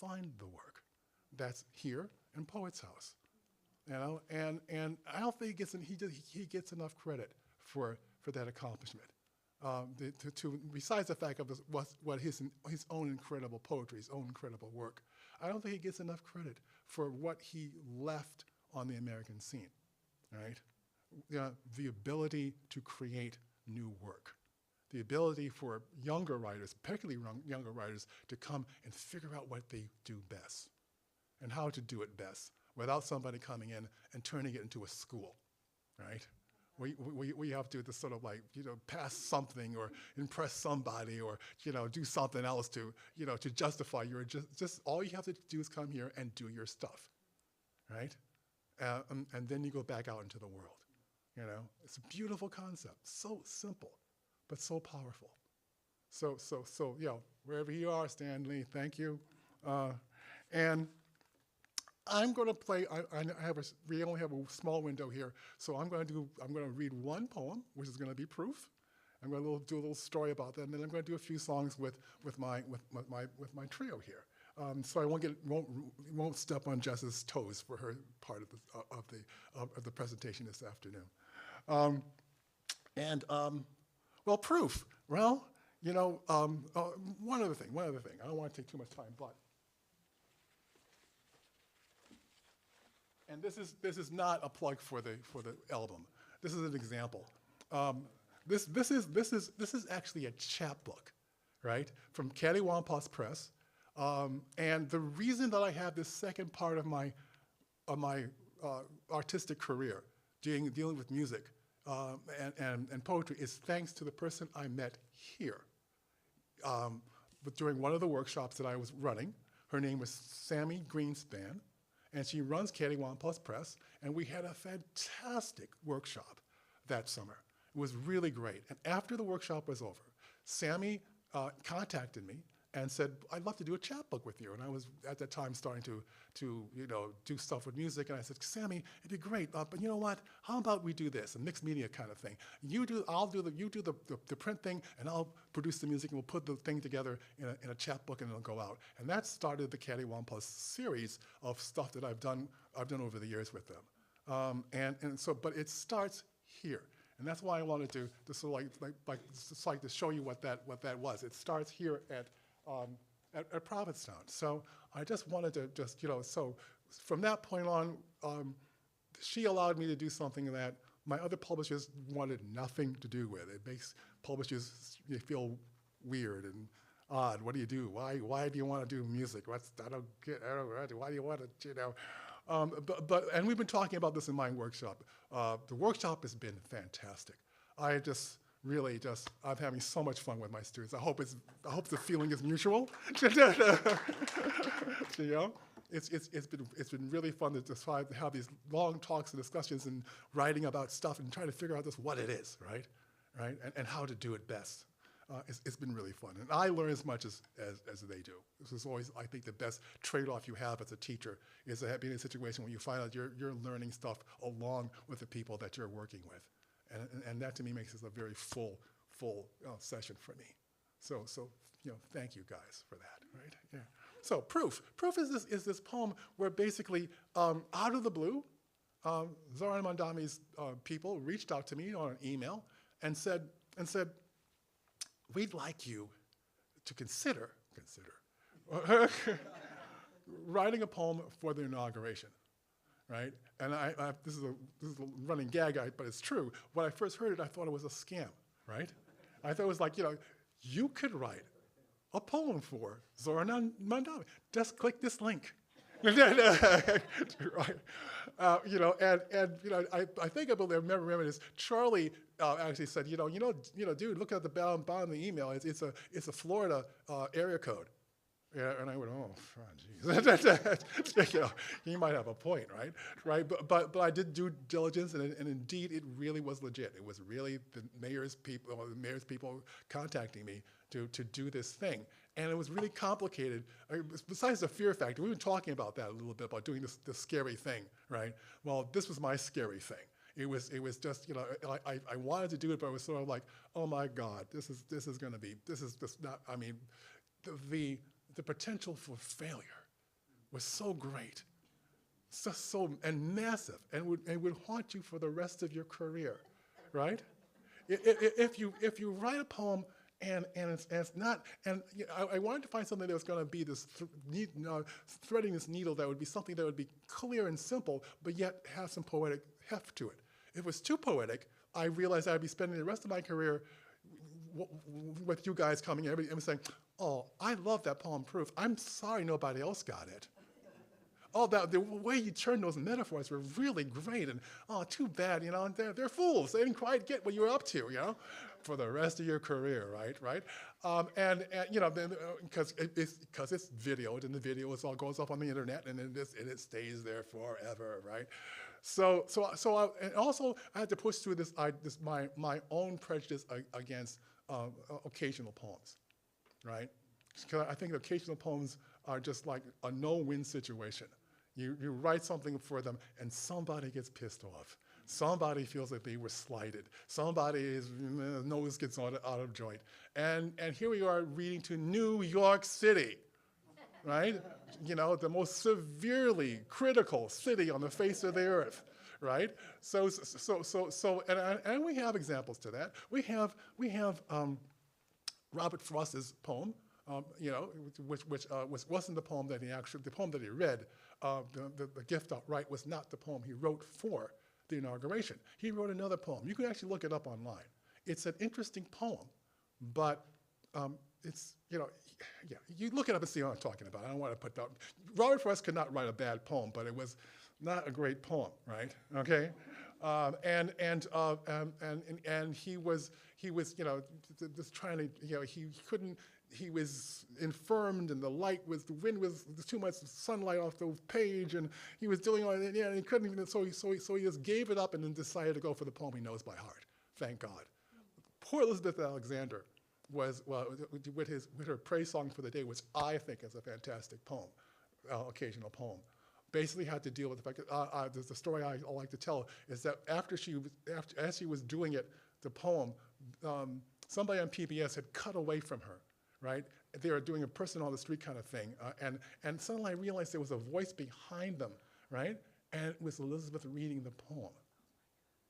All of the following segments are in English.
find the work that's here in Poets House. And I don't think he gets enough credit for that accomplishment. Besides the fact of what his own incredible poetry, his own incredible work, I don't think he gets enough credit for what he left on the American scene, right? The ability to create new work, the ability for younger writers, particularly younger writers, to come and figure out what they do best and how to do it best without somebody coming in and turning it into a school, right? We have to sort of like, pass something or impress somebody or, do something else to justify your, just all you have to do is come here and do your stuff, right? And then you go back out into the world, It's a beautiful concept, so simple, but so powerful. So, wherever you are, Stanley, thank you. And I'm going to play. We only have a small window here, so I'm going to read one poem, which is going to be proof. I'm going to do a little story about that, and then I'm going to do a few songs with my trio here. So I won't step on Jess's toes for her part of the presentation this afternoon. Well, proof. Well, one other thing. I don't want to take too much time, but. And this is not a plug for the album. This is an example. This is actually a chapbook, right, from Cattywampus Press. And the reason that I have this second part of my artistic career, dealing with music and poetry, is thanks to the person I met here. But during one of the workshops that I was running, her name was Sammy Greenspan. And she runs Cattywampus Press, and we had a fantastic workshop that summer. It was really great. And after the workshop was over, Sammy contacted me and said, I'd love to do a chapbook with you. And I was at that time starting to do stuff with music. And I said, Sammy, it'd be great, but you know what? How about we do this, a mixed media kind of thing? You do the print thing, and I'll produce the music, and we'll put the thing together in a chapbook, and it'll go out. And that started the Cattywampus series of stuff that I've done over the years with them. But it starts here. And that's why I wanted to sort of like to show you what that was. It starts here at Provincetown. So I just wanted to so from that point on, she allowed me to do something that my other publishers wanted nothing to do with. It makes publishers feel weird and odd. What do you do? Why do you want to do music? Why do you want to, and we've been talking about this in my workshop. The workshop has been fantastic. I'm having so much fun with my students. I hope the feeling is mutual. It's been really fun to have these long talks and discussions and writing about stuff and trying to figure out just what it is, right? And how to do it best. It's been really fun, and I learn as much as they do. This is always, I think, the best trade-off you have as a teacher is to be in a situation where you find out you're learning stuff along with the people that you're working with. And that to me makes this a very full session for me. So thank you guys for that, right? Yeah. So proof is this poem where basically out of the blue, Zoran Mandami's people reached out to me on an email and said, we'd like you to consider writing a poem for the inauguration. Right, and this is a running gag, but it's true. When I first heard it, I thought it was a scam. Right, I thought it was like, you could write a poem for Zoran Mandami. Just click this link. Right, I think I remember this. Charlie actually said, dude, look at the bottom of the email. It's a Florida area code. Yeah, and I went, oh, geez. He might have a point, right? But I did due diligence, and indeed, it really was legit. It was really the mayor's people contacting me to do this thing, and it was really complicated. Besides the fear factor, we've been talking about that a little bit, about doing this scary thing, right? Well, this was my scary thing. It was just, I wanted to do it, but it was sort of like, oh my God, this is just not. I mean, the potential for failure was so great, and massive, and would haunt you for the rest of your career, right? If you write a poem and it's not, and you know, I wanted to find something that was going to be this threading this needle that would be something that would be clear and simple, but yet have some poetic heft to it. If it was too poetic, I realized I'd be spending the rest of my career with you guys coming in and saying, oh, I love that poem proof. I'm sorry nobody else got it. Oh, the way you turned those metaphors were really great, and oh, too bad, you know, they're fools. They didn't quite get what you were up to, you know, for the rest of your career, right? And you know, because it's videoed, and the video all goes up on the internet, and it stays there forever, right? So and also I had to push through my own prejudice against occasional poems, right? Because I think occasional poems are just like a no-win situation. You write something for them, and somebody gets pissed off. Somebody feels that they were slighted. Somebody's nose gets out of joint. And here we are reading to New York City, right? You know, the most severely critical city on the face of the earth, right? So and we have examples to that. We have Robert Frost's poem, you know, which wasn't the poem that he read. The gift outright was not the poem he wrote for the inauguration. He wrote another poem. You can actually look it up online. It's an interesting poem, but it's, you know, yeah, you look it up and see what I'm talking about. I don't want to put that. Robert Frost could not write a bad poem, but it was not a great poem, right? Okay, and he was, you know, just trying to, you know, he couldn't. He was infirmed, and the wind was too much sunlight off the page, and he was doing all that, yeah, and he couldn't even, so he just gave it up and then decided to go for the poem he knows by heart. Thank God. Poor Elizabeth Alexander was, well, with her praise song for the day, which I think is a fantastic poem, occasional poem, basically had to deal with the fact that the story I like to tell is that as she was doing it, the poem, somebody on PBS had cut away from her. Right? They were doing a person on the street kind of thing. And suddenly I realized there was a voice behind them, right? And it was Elizabeth reading the poem,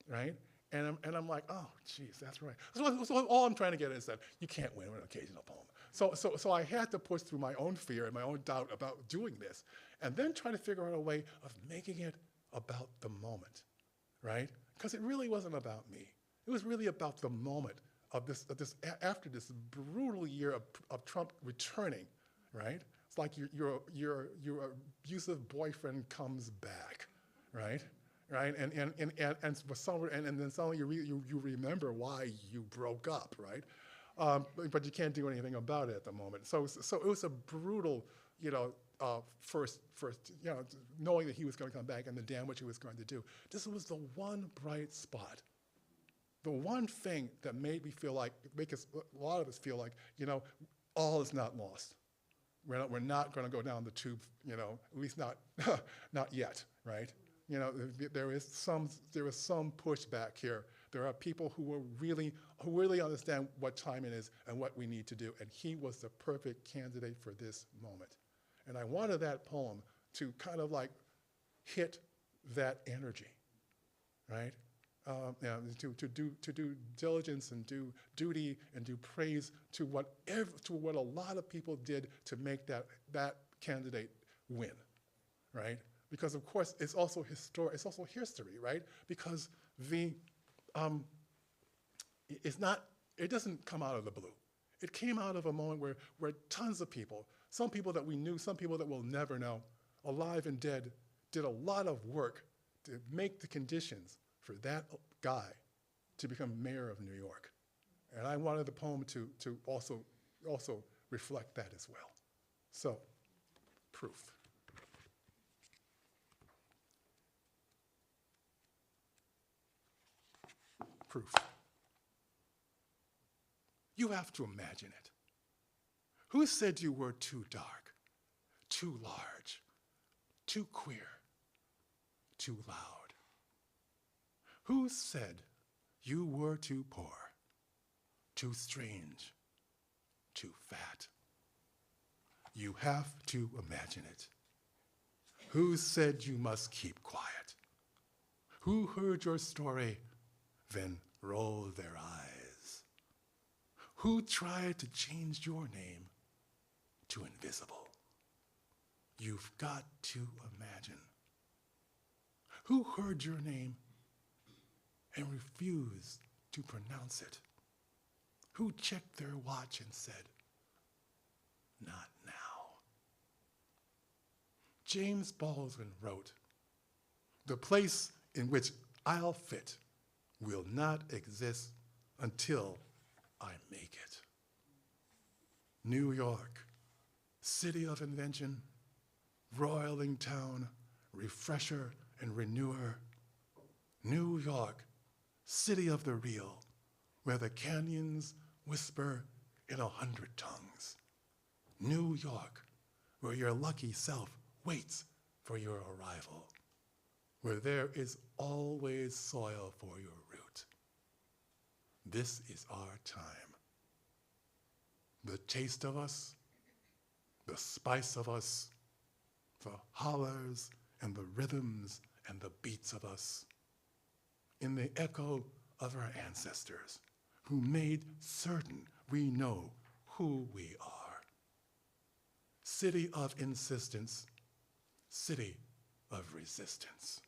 right? And I'm like, oh, geez, that's right. So all I'm trying to get is that you can't win with an occasional poem. So I had to push through my own fear and my own doubt about doing this, and then try to figure out a way of making it about the moment, right? Because it really wasn't about me. It was really about the moment after this brutal year of Trump returning, right? It's like your abusive boyfriend comes back, right? Right, and then suddenly you remember why you broke up, right? But you can't do anything about it at the moment. So it was a brutal, you know, first, you know, knowing that he was going to come back and the damage he was going to do. This was the one bright spot. The one thing that made me feel like, a lot of us feel like, you know, all is not lost. We're not going to go down the tube, you know, at least not yet, right? You know, there is some pushback here. There are people who really understand what time it is and what we need to do, and he was the perfect candidate for this moment. And I wanted that poem to kind of like hit that energy, right? You know, to do diligence and do duty and do praise to what a lot of people did to make that candidate win, right? Because of course it's also history, right? Because it doesn't come out of the blue. It came out of a moment where tons of people, some people that we knew, some people that we'll never know, alive and dead, did a lot of work to make the conditions for that guy to become mayor of New York. And I wanted the poem to also reflect that as well. So, proof. Proof. You have to imagine it. Who said you were too dark, too large, too queer, too loud? Who said you were too poor, too strange, too fat? You have to imagine it. Who said you must keep quiet? Who heard your story, then rolled their eyes? Who tried to change your name to invisible? You've got to imagine. Who heard your name and refused to pronounce it? Who checked their watch and said, not now? James Baldwin wrote, "The place in which I'll fit will not exist until I make it." New York, city of invention, roiling town, refresher and renewer. New York, city of the real, where the canyons whisper in 100 tongues. New York, where your lucky self waits for your arrival, where there is always soil for your root. This is our time. The taste of us, the spice of us, the hollers and the rhythms and the beats of us, in the echo of our ancestors who made certain we know who we are. City of insistence, city of resistance.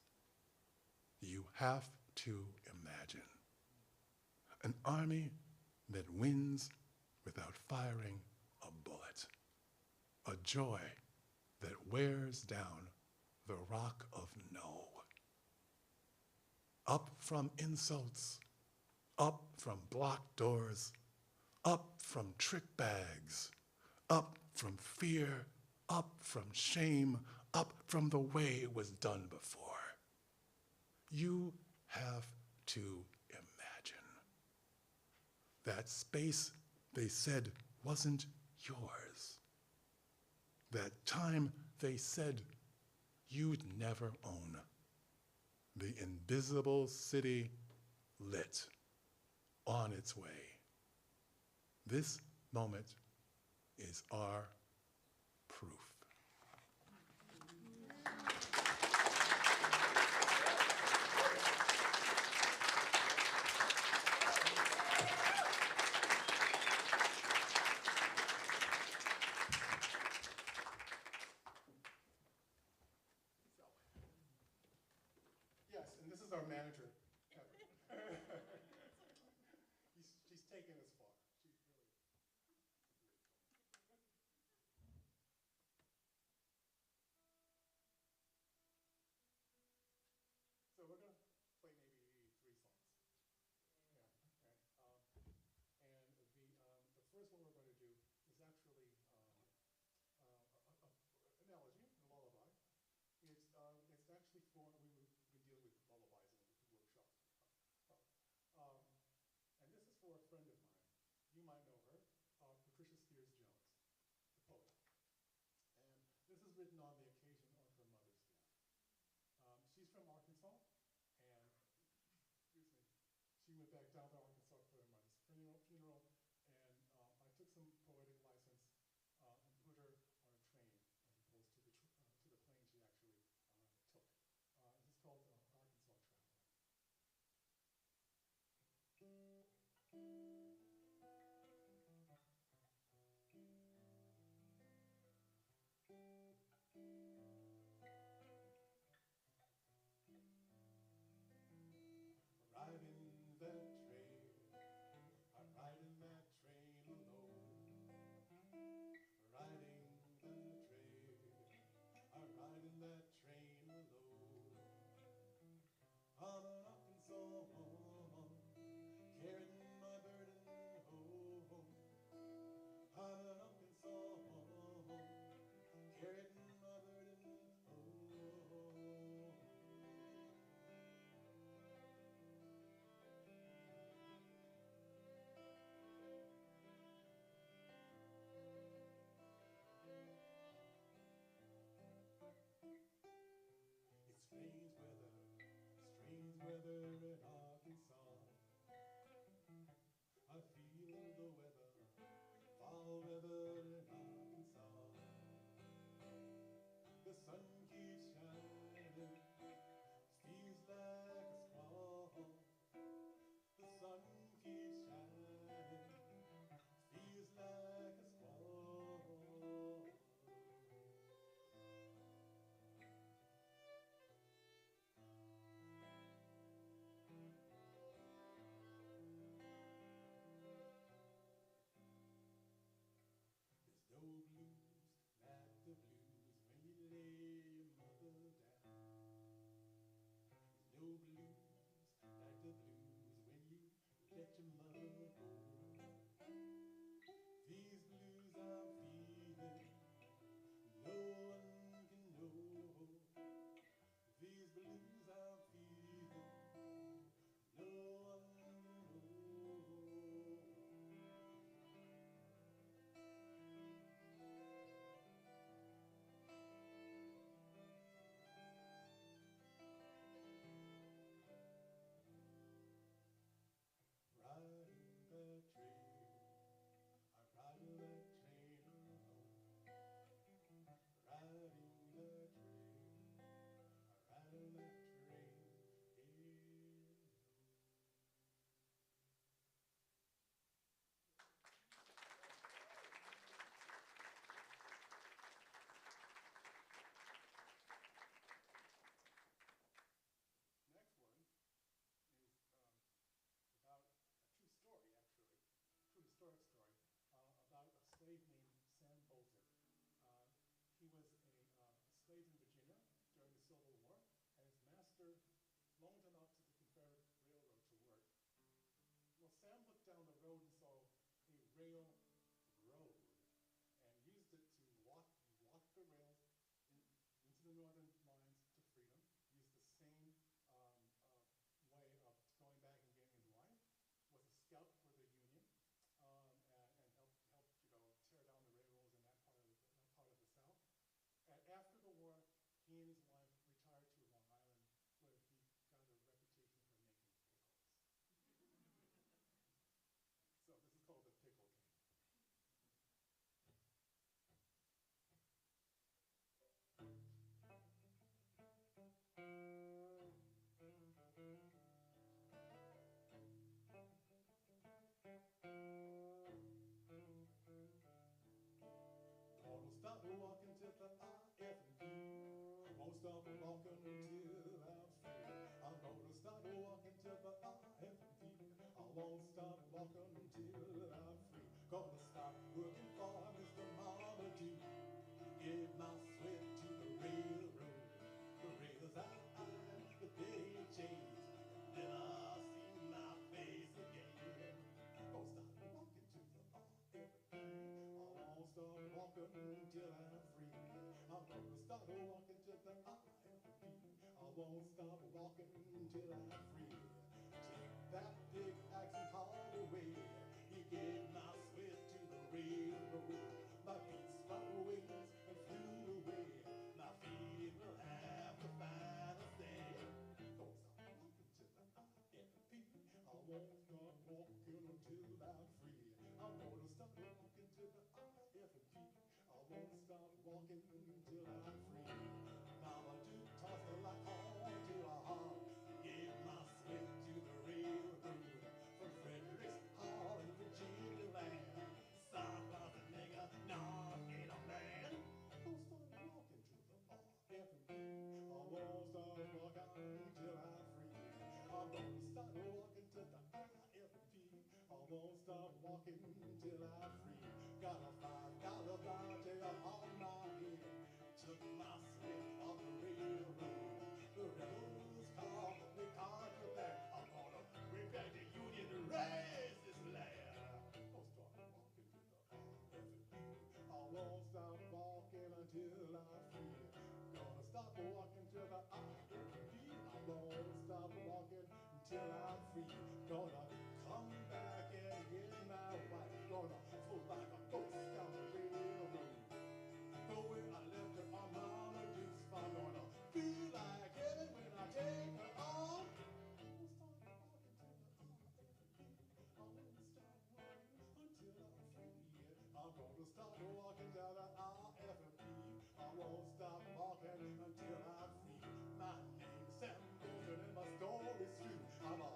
You have to imagine an army that wins without firing a bullet, a joy that wears down the rock of no. Up from insults, up from blocked doors, up from trick bags, up from fear, up from shame, up from the way it was done before. You have to imagine. That space they said wasn't yours. That time they said you'd never own. The invisible city lit on its way. This moment is our proof. Yes, and this is our manager, Kevin. She's taken us far. She's really. So we're going to play maybe 3 songs. Yeah, okay. The first one we're going to do is actually an elegy, a lullaby. It's actually for, we've been dealing with lullabies in the workshop. Um, and this is for a friend of mine. You might know her, Patricia Spears Jones, the poet. And this is written on the occasion of her mother's death. She's from Arkansas, and excuse me, she went back down to Arkansas for her mother's funeral, and I took some poetic license and put her on a train as opposed to the plane she actually took. This is called Arkansas Traveler. Riding that train, I ride in that train alone. Riding the train, I ride in that train alone. I'm an Arkansas woman, carrying my burden home. I'm an Arkansas woman, carrying my burden home. It's strange weather in Arkansas. I feel the weather, fall weather in Arkansas. The sun keeps keeps shining, feels like a squall. There's no blues like the blues when you lay your mother down. There's no blues like the blues when you let your mother go. These blues I'm feeling, no one can know. These blues I'm feeling, no one can know. Riding that train, I'm riding that train alone. Riding that train, I'm riding that train alone. Next one is about a true story, actually, true historic story, about a slave named Sam Bolter. He was a slave in Virginia during the Civil War, and his master loaned him out to the Confederate Railroad to work. Well, Sam looked down the road and saw a rail road and used it to walk the rails into the northern lines to freedom, used the same way of going back and getting in line, was a scout for the Union, and helped tear down the railroads in that part of the South. And after the war, he and his wife retired to Long Island, where he got a reputation for making pickles. So this is called the Pickle King. Gonna stop walking to the IFB. Won't stop walking until I'm free. I'm gonna stop walking to the IFB. I won't stop walking until I'm free. Gonna stop working for Mr. Marmaduke. Give my sweat to the railroad. The rails the big chains. Never see my face again. Gonna stop walking to the IFB. I won't stop walking until I'm free. I'm gonna start walking to the IFB. I won't stop walking until I'm free. Take that big axe and haul away. He gave my sweat to the railroad. My feet spun wings and flew away. My feet will have to find a stand. Gonna start walking to the IFB. I won't stop walking until I'm free. I'm gonna start walking to the IFB. I won't stop walking until I'm free. Mama Duke tossed me like corn to a hog. Gave my sweat to the railroad. From Fredericks Hall in Virginia land. South was a nigga, North ain't a man. Don't start walking to the IFB. I won't stop walking until I'm free. I'm gonna start walking to the IFB. I won't stop walking until I'm free. Got a $5 voucher on my head. Took my sweat off the railroad. The rebels called me contraband. I'm gonna bring back the Union to raise this land. Don't start walking to the IFB. I won't stop walking until I'm free. Gonna stop walking to the IFB. I won't stop walking until I'm free. Gonna come back and get my wife. Gonna float like a ghost down the railroad. Go where I left her on Mama Duke's farm. Gonna feel like heaven when I take her on. Don't stop walking to the IFB. I won't stop walking until I'm free. I'm gonna stop walking to the IFB. I won't stop walking until I'm free. My name's Sam Bolton and my story's true. I'm a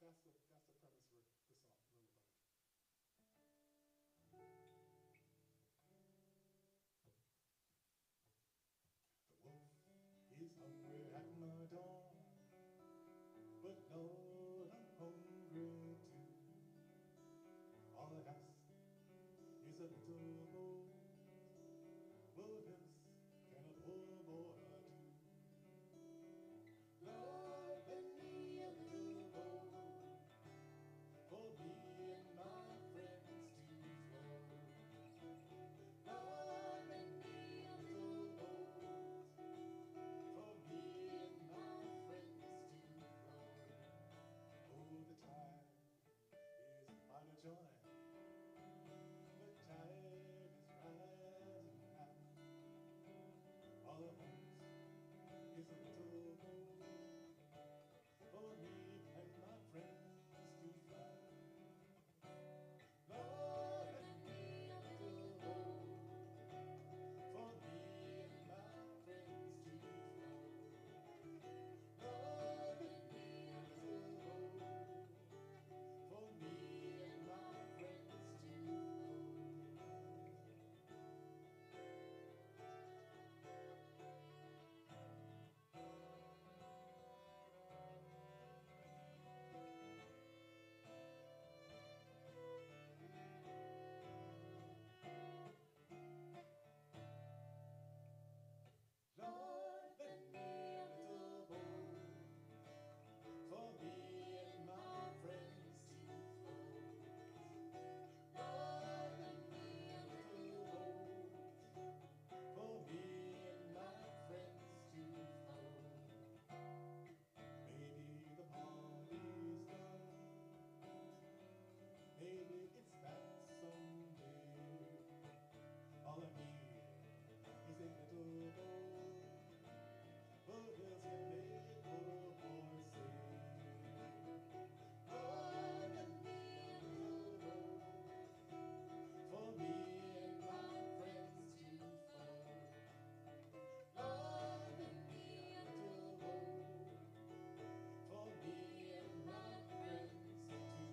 that's the premise for the song, a little about it. The wolf is hungry at my dawn, but Lord, I'm hungry too. All I ask is a little more. What else can a poor boy do? Lord, lend me a little more for me and my friends to flow. Lord, lend me a little more for me and my friends to flow. Oh, the tide is mine a joy. The tide is rising high. All I want is a little more for me and my friends to fly. Lord, lend me a little more for me and my friends to flow. Lord, lend me a little more for me and my friends to flow. Lord, lend me a little more for me and my friends to flow. Lord, lend me a little more for me and my friends to flow. Maybe the party's done, maybe it's back someday. All I need is a little more. What else can make poor boy say? Lord, lend me a little more for me and my friends to flow. Lord, lend me a little more for me and my friends to flow.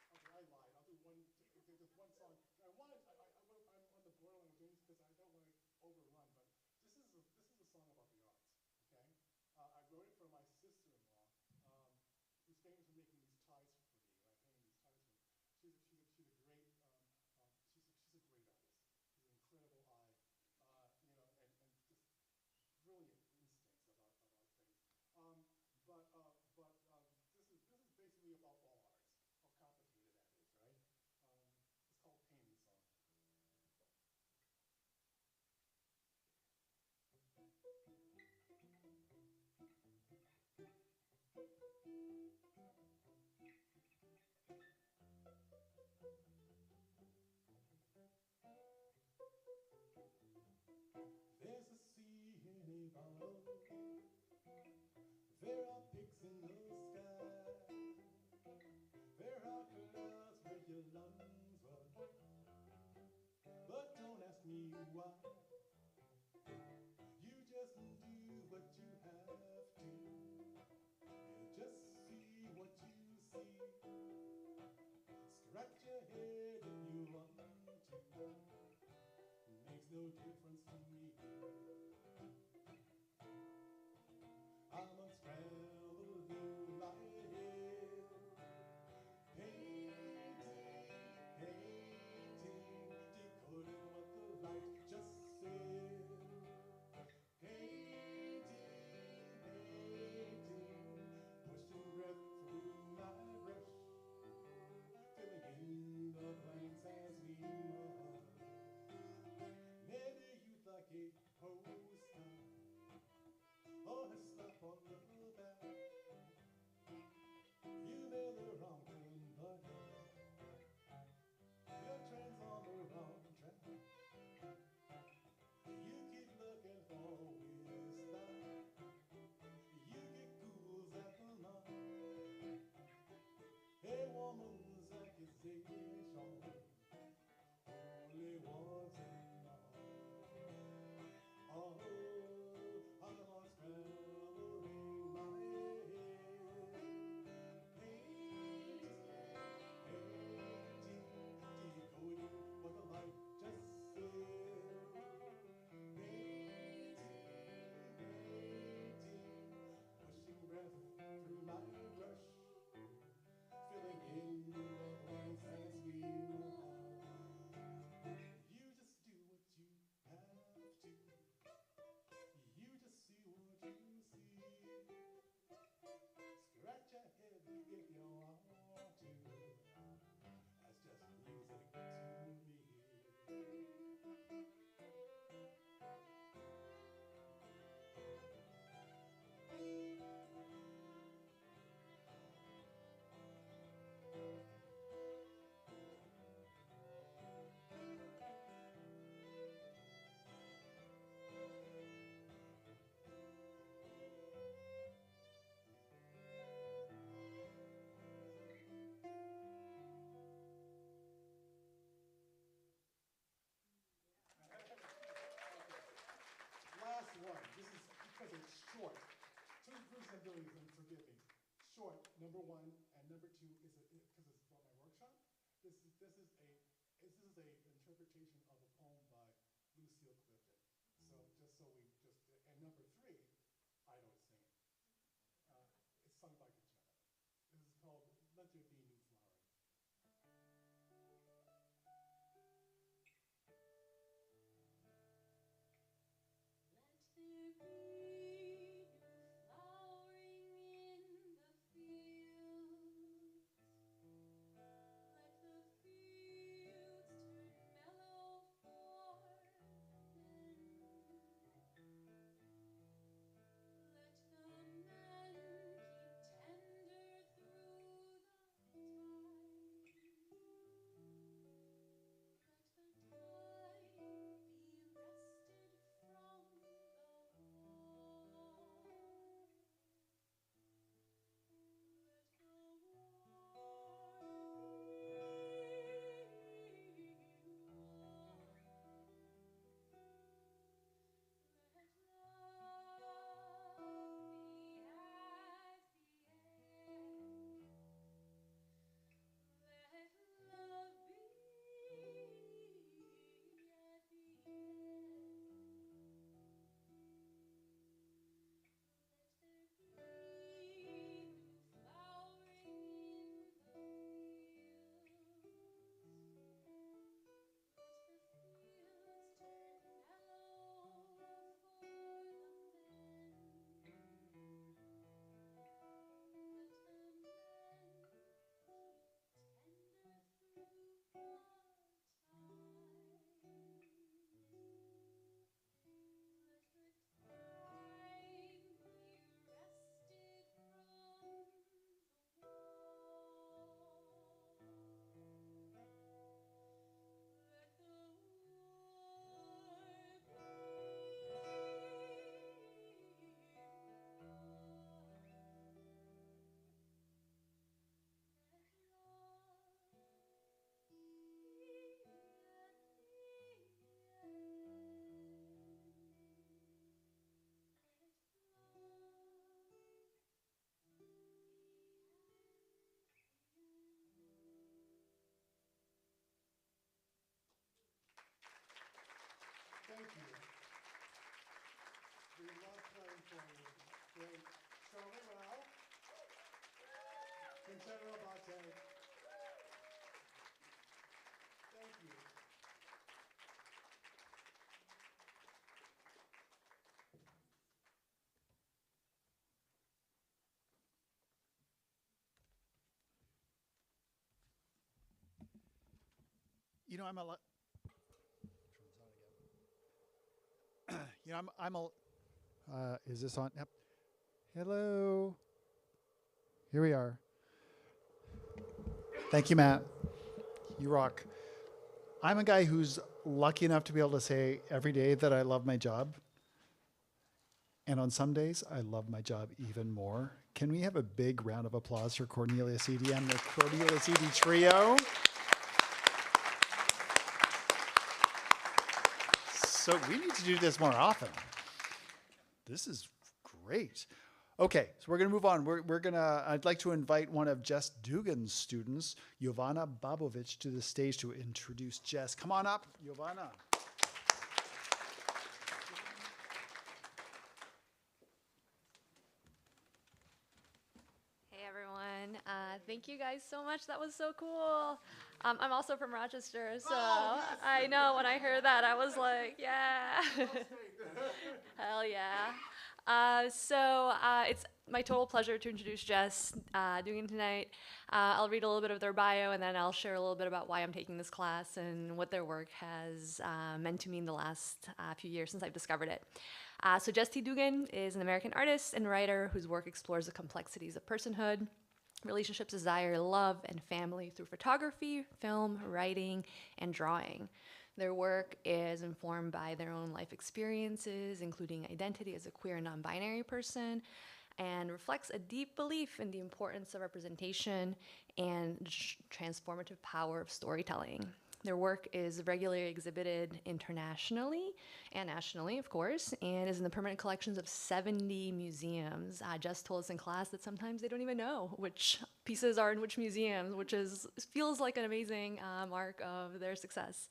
Okay, I lied. I'll do one. There's one song. I'm on the borderline of doing this because I don't want to overrun. But this is a song about the arts. Okay, I wrote it for my sister-in-law, who's famous for making these ties for me. Right, painting these ties for me. She's a great she's a great artist. She's an incredible eye, and just brilliant instincts about things. This is basically about all arts, how complicated that is, right? It's called Painting Song. There's a sea in a bottle. There are pigs in the sky. There are clouds where your lungs run. But don't ask me why. You just do what you have to. You just see what you see. Scratch your head if you want to. Makes no difference to me. I'm unscrambling my head. Painting, decoding what the light just said. Painting, pushing breath through my brush, filling in the blanks as we must. Maybe you'd like a really, forgive me, short, number one, and number two is, because it's about my workshop, this is a interpretation of a poem by Lucille Clifton. So and number three, I don't sing it. It's sung by Katrina. This is called Let There Be New Flowering. Let there be Thank you. We love playing for you. Great. Charlie Rao. Concerto Abate. Thank you. You know, I'm a lot. You know, I'm a. Is this on? Yep. Hello. Here we are. Thank you, Matt. You rock. I'm a guy who's lucky enough to be able to say every day that I love my job. And on some days, I love my job even more. Can we have a big round of applause for Cornelius Eady and the Cornelius Eady Trio? So we need to do this more often. This is great. Okay, so we're going to move on. I'd like to invite one of Jess Dugan's students, Jovana Babovic, to the stage to introduce Jess. Come on up, Jovana. Hey everyone, thank you guys so much. That was so cool. I'm also from Rochester, so I know when I heard that, I was like, yeah. Hell yeah. It's my total pleasure to introduce Jess Dugan tonight. I'll read a little bit of their bio, and then I'll share a little bit about why I'm taking this class and what their work has meant to me in the last few years since I've discovered it. So Jess T. Dugan is an American artist and writer whose work explores the complexities of personhood, relationships, desire, love, and family through photography, film, writing, and drawing. Their work is informed by their own life experiences, including identity as a queer and non-binary person, and reflects a deep belief in the importance of representation and transformative power of storytelling. Their work is regularly exhibited internationally and nationally, of course, and is in the permanent collections of 70 museums. Jess told us in class that sometimes they don't even know which pieces are in which museums, which feels like an amazing mark of their success.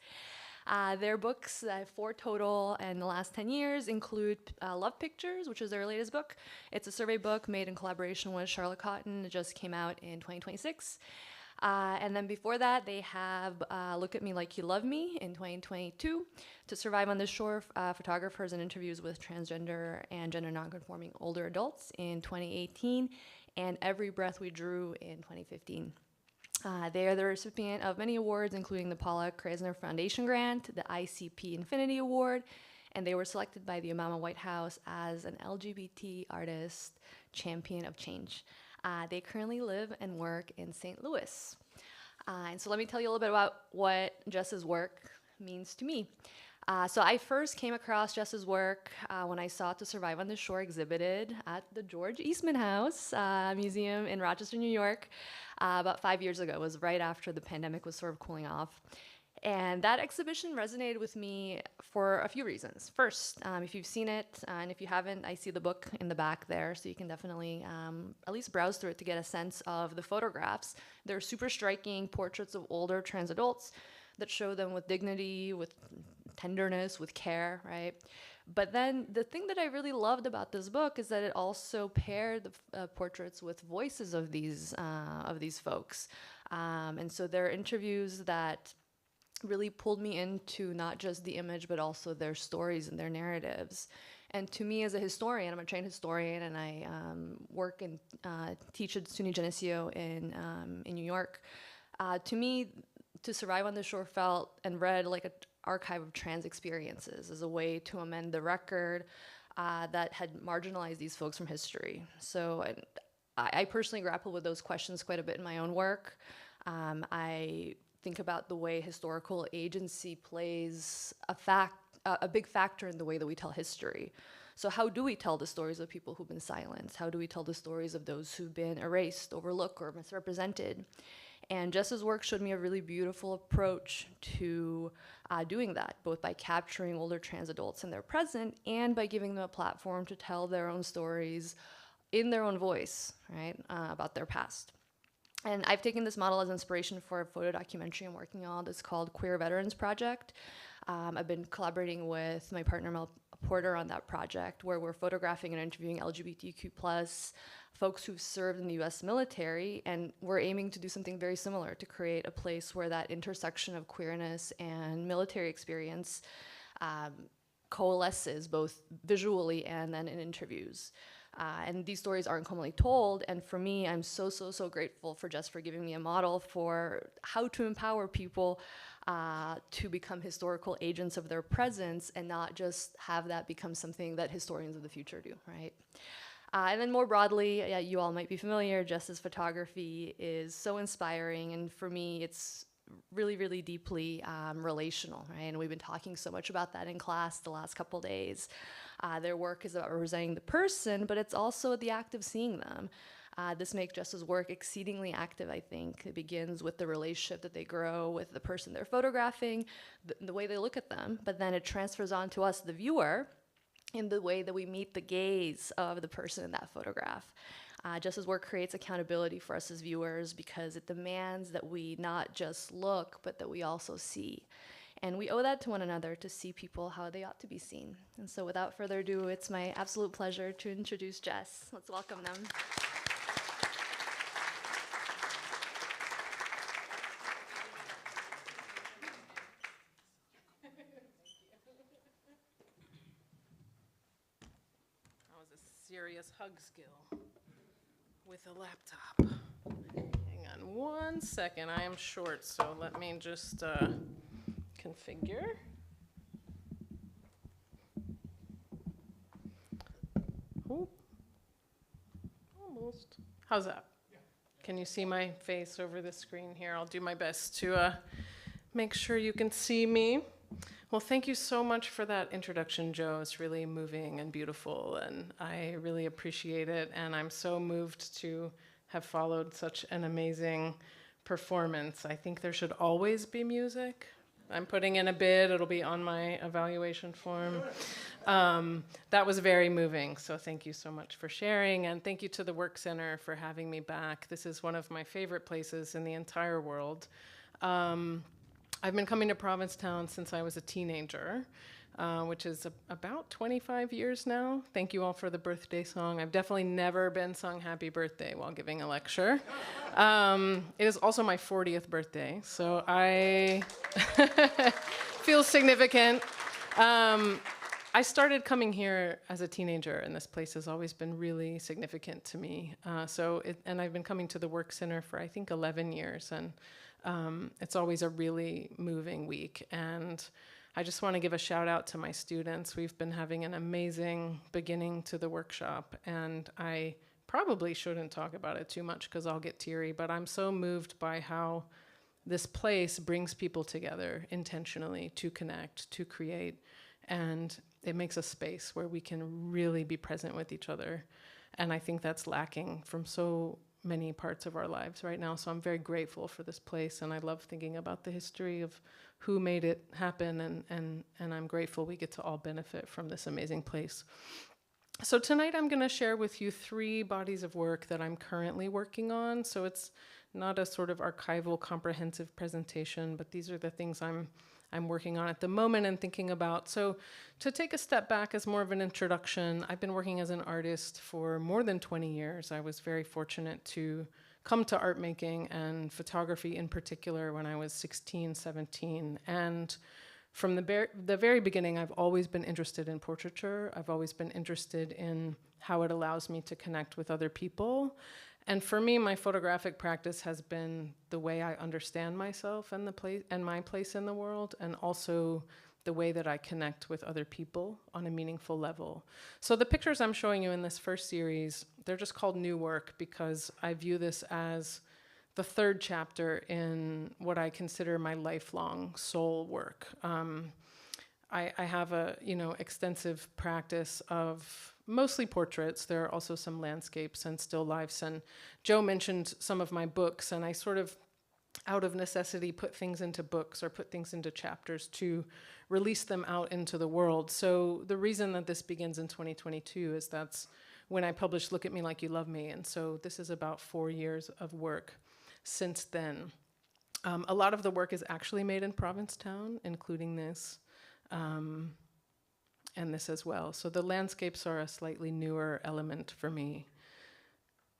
Their books, 4 total in the last 10 years, include Love Pictures, which is their latest book. It's a survey book made in collaboration with Charlotte Cotton. It just came out in 2026. And then before that, they have Look at Me Like You Love Me in 2022. To Survive on the Shore, photographers and interviews with transgender and gender nonconforming older adults in 2018. And Every Breath We Drew in 2015. They are the recipient of many awards, including the Paula Kreisner Foundation Grant, the ICP Infinity Award, and they were selected by the Obama White House as an LGBT artist champion of change. They currently live and work in St. Louis. And so let me tell you a little bit about what Jess's work means to me. So I first came across Jess's work when I saw To Survive on the Shore exhibited at the George Eastman House Museum in Rochester, New York, about 5 years ago. It was right after the pandemic was sort of cooling off. And that exhibition resonated with me for a few reasons. First, if you've seen it, and if you haven't, I see the book in the back there, so you can definitely at least browse through it to get a sense of the photographs. They're super striking portraits of older trans adults that show them with dignity, with tenderness, with care, right? But then the thing that I really loved about this book is that it also paired the portraits with voices of these folks. And so there are interviews that really pulled me into not just the image, but also their stories and their narratives. And to me as a historian, I'm a trained historian, and I work and teach at SUNY Geneseo in New York. To me, To Survive on the Shore felt and read like an archive of trans experiences as a way to amend the record that had marginalized these folks from history. So I personally grapple with those questions quite a bit in my own work. I think about the way historical agency plays a big factor in the way that we tell history. So how do we tell the stories of people who've been silenced? How do we tell the stories of those who've been erased, overlooked, or misrepresented? And Jess's work showed me a really beautiful approach to doing that, both by capturing older trans adults in their present and by giving them a platform to tell their own stories in their own voice, right, about their past. And I've taken this model as inspiration for a photo documentary I'm working on that's called Queer Veterans Project. I've been collaborating with my partner Mel Porter on that project, where we're photographing and interviewing LGBTQ+ folks who've served in the US military, and we're aiming to do something very similar, to create a place where that intersection of queerness and military experience coalesces both visually and then in interviews. And these stories aren't commonly told, and for me, I'm so grateful for Jess for giving me a model for how to empower people to become historical agents of their presence and not just have that become something that historians of the future do, right? And then more broadly, you all might be familiar, Jess's photography is so inspiring, and for me, it's really deeply relational, right? And we've been talking so much about that in class the last couple days. Their work is about representing the person, but it's also the act of seeing them. This makes Jess's work exceedingly active, I think. It begins with the relationship that they grow with the person they're photographing, the way they look at them, but then it transfers on to us, the viewer, in the way that we meet the gaze of the person in that photograph. Jess's work creates accountability for us as viewers because it demands that we not just look, but that we also see. And we owe that to one another, to see people how they ought to be seen. And so without further ado, it's my absolute pleasure to introduce Jess. Let's welcome them. That was a serious hug skill with a laptop. Hang on one second, I am short, so let me just configure. Oh, almost. How's that? Can you see my face over the screen here? I'll do my best to make sure you can see me. Well, thank you so much for that introduction, Joe. It's really moving and beautiful, and I really appreciate it, and I'm so moved to have followed such an amazing performance. I think there should always be music, I'm putting in a bid. It'll be on my evaluation form. That was very moving, so thank you so much for sharing, and thank you to the Work Center for having me back. This is one of my favorite places in the entire world. I've been coming to Provincetown since I was a teenager, which is about 25 years now. Thank you all for the birthday song. I've definitely never been sung happy birthday while giving a lecture. It is also my 40th birthday, so I feel significant. I started coming here as a teenager, and this place has always been really significant to me. And I've been coming to the Work Center for, I think, 11 years, and it's always a really moving week. And I just want to give a shout out to my students. We've been having an amazing beginning to the workshop, and I probably shouldn't talk about it too much because I'll get teary, but I'm so moved by how this place brings people together intentionally to connect, to create, and it makes a space where we can really be present with each other. And I think that's lacking from so many parts of our lives right now. So I'm very grateful for this place, and I love thinking about the history of who made it happen, and I'm grateful we get to all benefit from this amazing place. So tonight I'm going to share with you 3 bodies of work that I'm currently working on. So it's not a sort of archival comprehensive presentation, but these are the things I'm working on at the moment and thinking about. So to take a step back as more of an introduction, I've been working as an artist for more than 20 years. I was very fortunate to come to art making and photography in particular when I was 16, 17. And from the very beginning, I've always been interested in portraiture. I've always been interested in how it allows me to connect with other people. And for me, my photographic practice has been the way I understand myself and my place in the world, and also the way that I connect with other people on a meaningful level. So the pictures I'm showing you in this first series, they're just called New Work because I view this as the 3rd chapter in what I consider my lifelong soul work. I have a extensive practice of mostly portraits. There are also some landscapes and still lifes. And Joe mentioned some of my books, and I sort of, out of necessity, put things into books or put things into chapters to release them out into the world. So the reason that this begins in 2022 is that's when I published Look at Me Like You Love Me. And so this is about 4 years of work since then. A lot of the work is actually made in Provincetown, including this. And this as well. So the landscapes are a slightly newer element for me.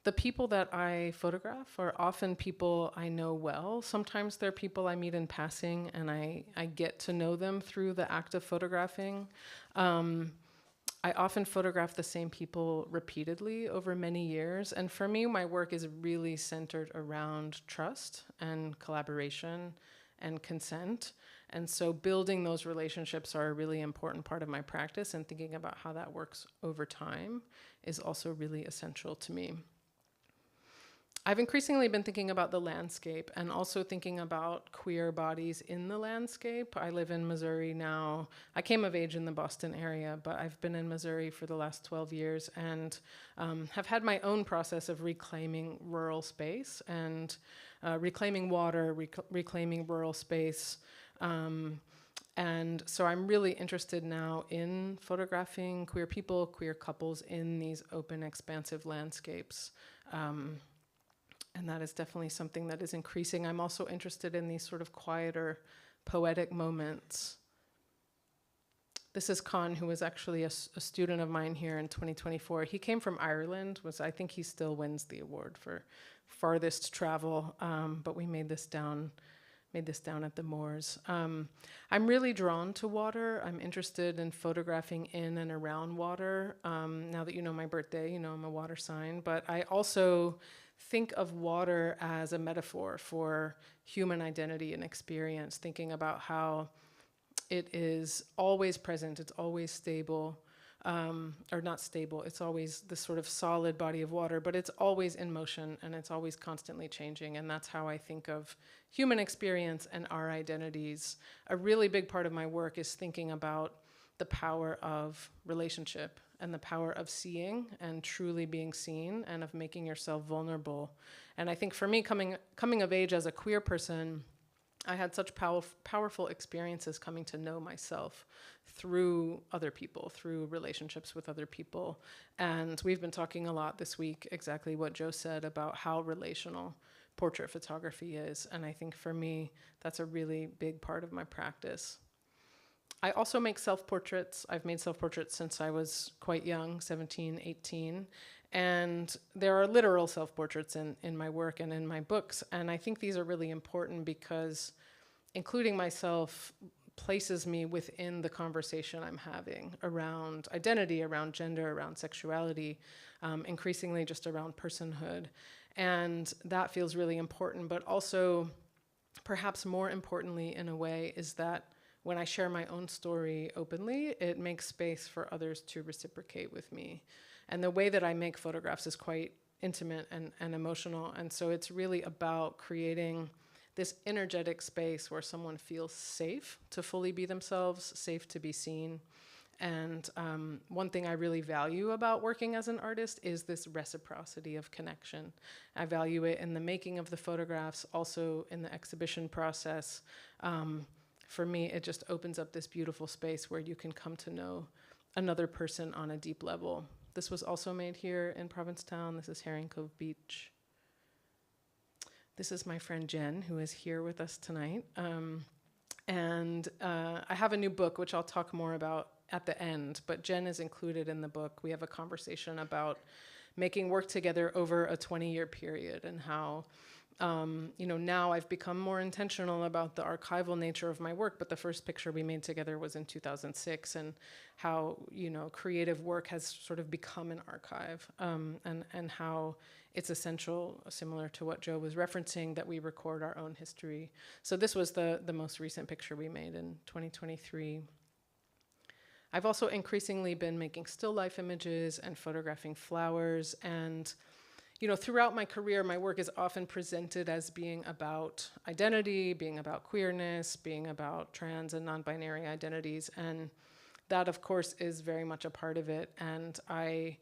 The people that I photograph are often people I know well. Sometimes they're people I meet in passing, and I get to know them through the act of photographing. I often photograph the same people repeatedly over many years. And for me, my work is really centered around trust and collaboration and consent. And so building those relationships are a really important part of my practice, and thinking about how that works over time is also really essential to me. I've increasingly been thinking about the landscape and also thinking about queer bodies in the landscape. I live in Missouri now. I came of age in the Boston area, but I've been in Missouri for the last 12 years and have had my own process of reclaiming rural space and reclaiming water, reclaiming rural space. And so I'm really interested now in photographing queer people, queer couples in these open, expansive landscapes. And that is definitely something that is increasing. I'm also interested in these sort of quieter, poetic moments. This is Con, who was actually a student of mine here in 2024. He came from Ireland. I think he still wins the award for farthest travel, but we made this down at the moors. I'm really drawn to water. I'm interested in photographing in and around water. Now that you know my birthday, you know I'm a water sign, but I also think of water as a metaphor for human identity and experience, thinking about how it is always present, it's always stable, or not stable, it's always this sort of solid body of water, but it's always in motion and it's always constantly changing. And that's how I think of human experience and our identities. A really big part of my work is thinking about the power of relationship and the power of seeing and truly being seen and of making yourself vulnerable. And I think for me, coming of age as a queer person, I had such powerful experiences coming to know myself through other people, through relationships with other people. And we've been talking a lot this week, exactly what Joe said about how relational portrait photography is. And I think for me, that's a really big part of my practice. I also make self-portraits. I've made self-portraits since I was quite young, 17, 18. And there are literal self-portraits in my work and in my books. And I think these are really important because including myself places me within the conversation I'm having around identity, around gender, around sexuality, increasingly just around personhood. And that feels really important. But also, perhaps more importantly in a way, is that when I share my own story openly, it makes space for others to reciprocate with me. And the way that I make photographs is quite intimate and emotional. And so it's really about creating this energetic space where someone feels safe to fully be themselves, safe to be seen. And one thing I really value about working as an artist is this reciprocity of connection. I value it in the making of the photographs, also in the exhibition process. For me, it just opens up this beautiful space where you can come to know another person on a deep level. This was also made here in Provincetown. This is Herring Cove Beach. This is my friend Jen, who is here with us tonight. I have a new book, which I'll talk more about at the end, but Jen is included in the book. We have a conversation about making work together over a 20-year period and how now I've become more intentional about the archival nature of my work, but the first picture we made together was in 2006, and how, creative work has sort of become an archive, and how it's essential, similar to what Joe was referencing, that we record our own history. So this was the most recent picture we made in 2023. I've also increasingly been making still life images and photographing flowers, and throughout my career, my work is often presented as being about identity, being about queerness, being about trans and non-binary identities. And that, of course, is very much a part of it. And I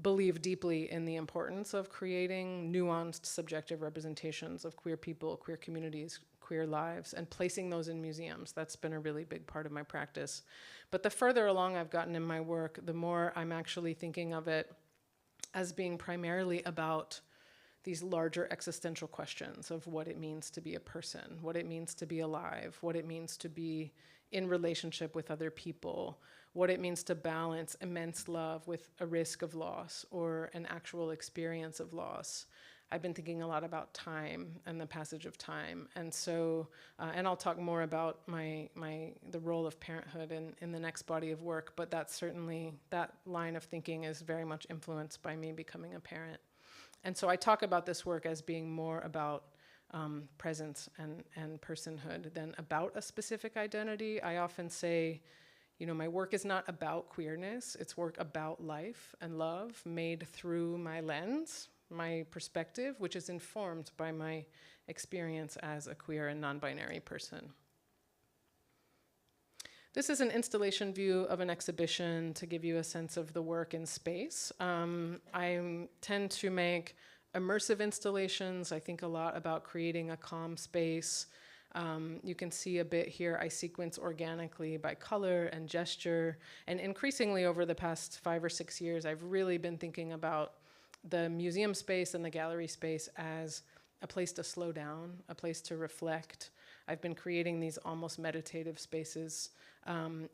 believe deeply in the importance of creating nuanced subjective representations of queer people, queer communities, queer lives, and placing those in museums. That's been a really big part of my practice. But the further along I've gotten in my work, the more I'm actually thinking of it as being primarily about these larger existential questions of what it means to be a person, what it means to be alive, what it means to be in relationship with other people, what it means to balance immense love with a risk of loss or an actual experience of loss. I've been thinking a lot about time and the passage of time. And so, and I'll talk more about the role of parenthood in the next body of work, but that's certainly, that line of thinking is very much influenced by me becoming a parent. And so I talk about this work as being more about presence and personhood than about a specific identity. I often say, my work is not about queerness, it's work about life and love made through my lens, my perspective, which is informed by my experience as a queer and non-binary person. This is an installation view of an exhibition to give you a sense of the work in space. I tend to make immersive installations. I think a lot about creating a calm space. You can see a bit here, I sequence organically by color and gesture. And increasingly over the past 5 or 6 years, I've really been thinking about the museum space and the gallery space as a place to slow down, a place to reflect. I've been creating these almost meditative spaces,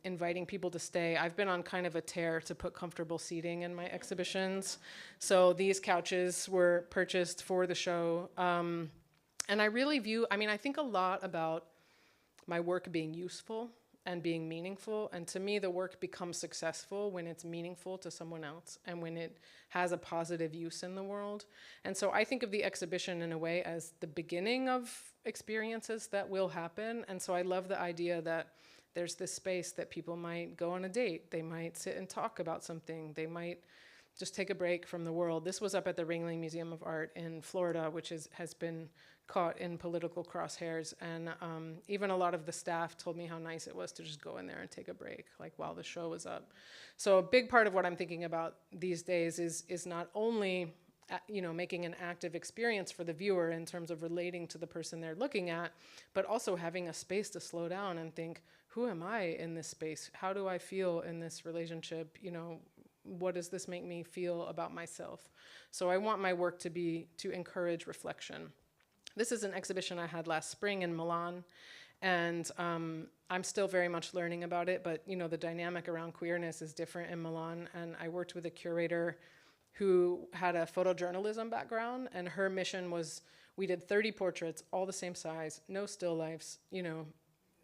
inviting people to stay. I've been on kind of a tear to put comfortable seating in my exhibitions. So these couches were purchased for the show. And I really I think a lot about my work being useful and being meaningful. And to me, the work becomes successful when it's meaningful to someone else and when it has a positive use in the world. And so I think of the exhibition in a way as the beginning of experiences that will happen. And so I love the idea that there's this space that people might go on a date. They might sit and talk about something. They might just take a break from the world. This was up at the Ringling Museum of Art in Florida, which has been caught in political crosshairs, and even a lot of the staff told me how nice it was to just go in there and take a break, like while the show was up. So a big part of what I'm thinking about these days is not only making an active experience for the viewer in terms of relating to the person they're looking at, but also having a space to slow down and think, who am I in this space? How do I feel in this relationship? What does this make me feel about myself? So I want my work to encourage reflection. This is an exhibition I had last spring in Milan, and I'm still very much learning about it, but the dynamic around queerness is different in Milan, and I worked with a curator who had a photojournalism background, and her mission was, we did 30 portraits, all the same size, no still lifes,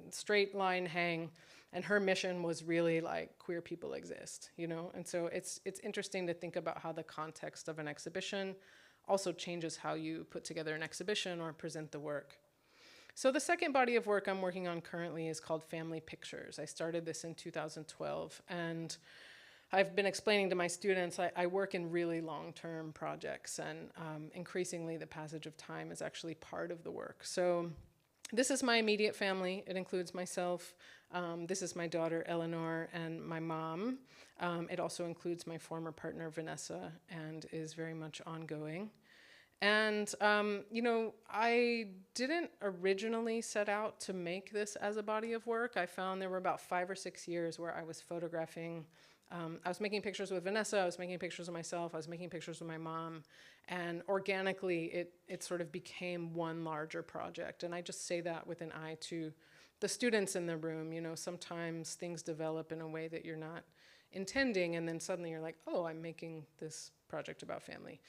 straight line hang, and her mission was really like, queer people exist, And so it's interesting to think about how the context of an exhibition also changes how you put together an exhibition or present the work. So the second body of work I'm working on currently is called Family Pictures. I started this in 2012, and I've been explaining to my students, I work in really long-term projects, and increasingly the passage of time is actually part of the work. So this is my immediate family. It includes myself. This is my daughter, Eleanor, and my mom. It also includes my former partner, Vanessa, and is very much ongoing. And, I didn't originally set out to make this as a body of work. I found there were about 5 or 6 years where I was photographing. I was making pictures with Vanessa, I was making pictures of myself, I was making pictures with my mom, and organically it sort of became one larger project. And I just say that with an eye to the students in the room. Sometimes things develop in a way that you're not intending, and then suddenly you're like, oh, I'm making this project about family.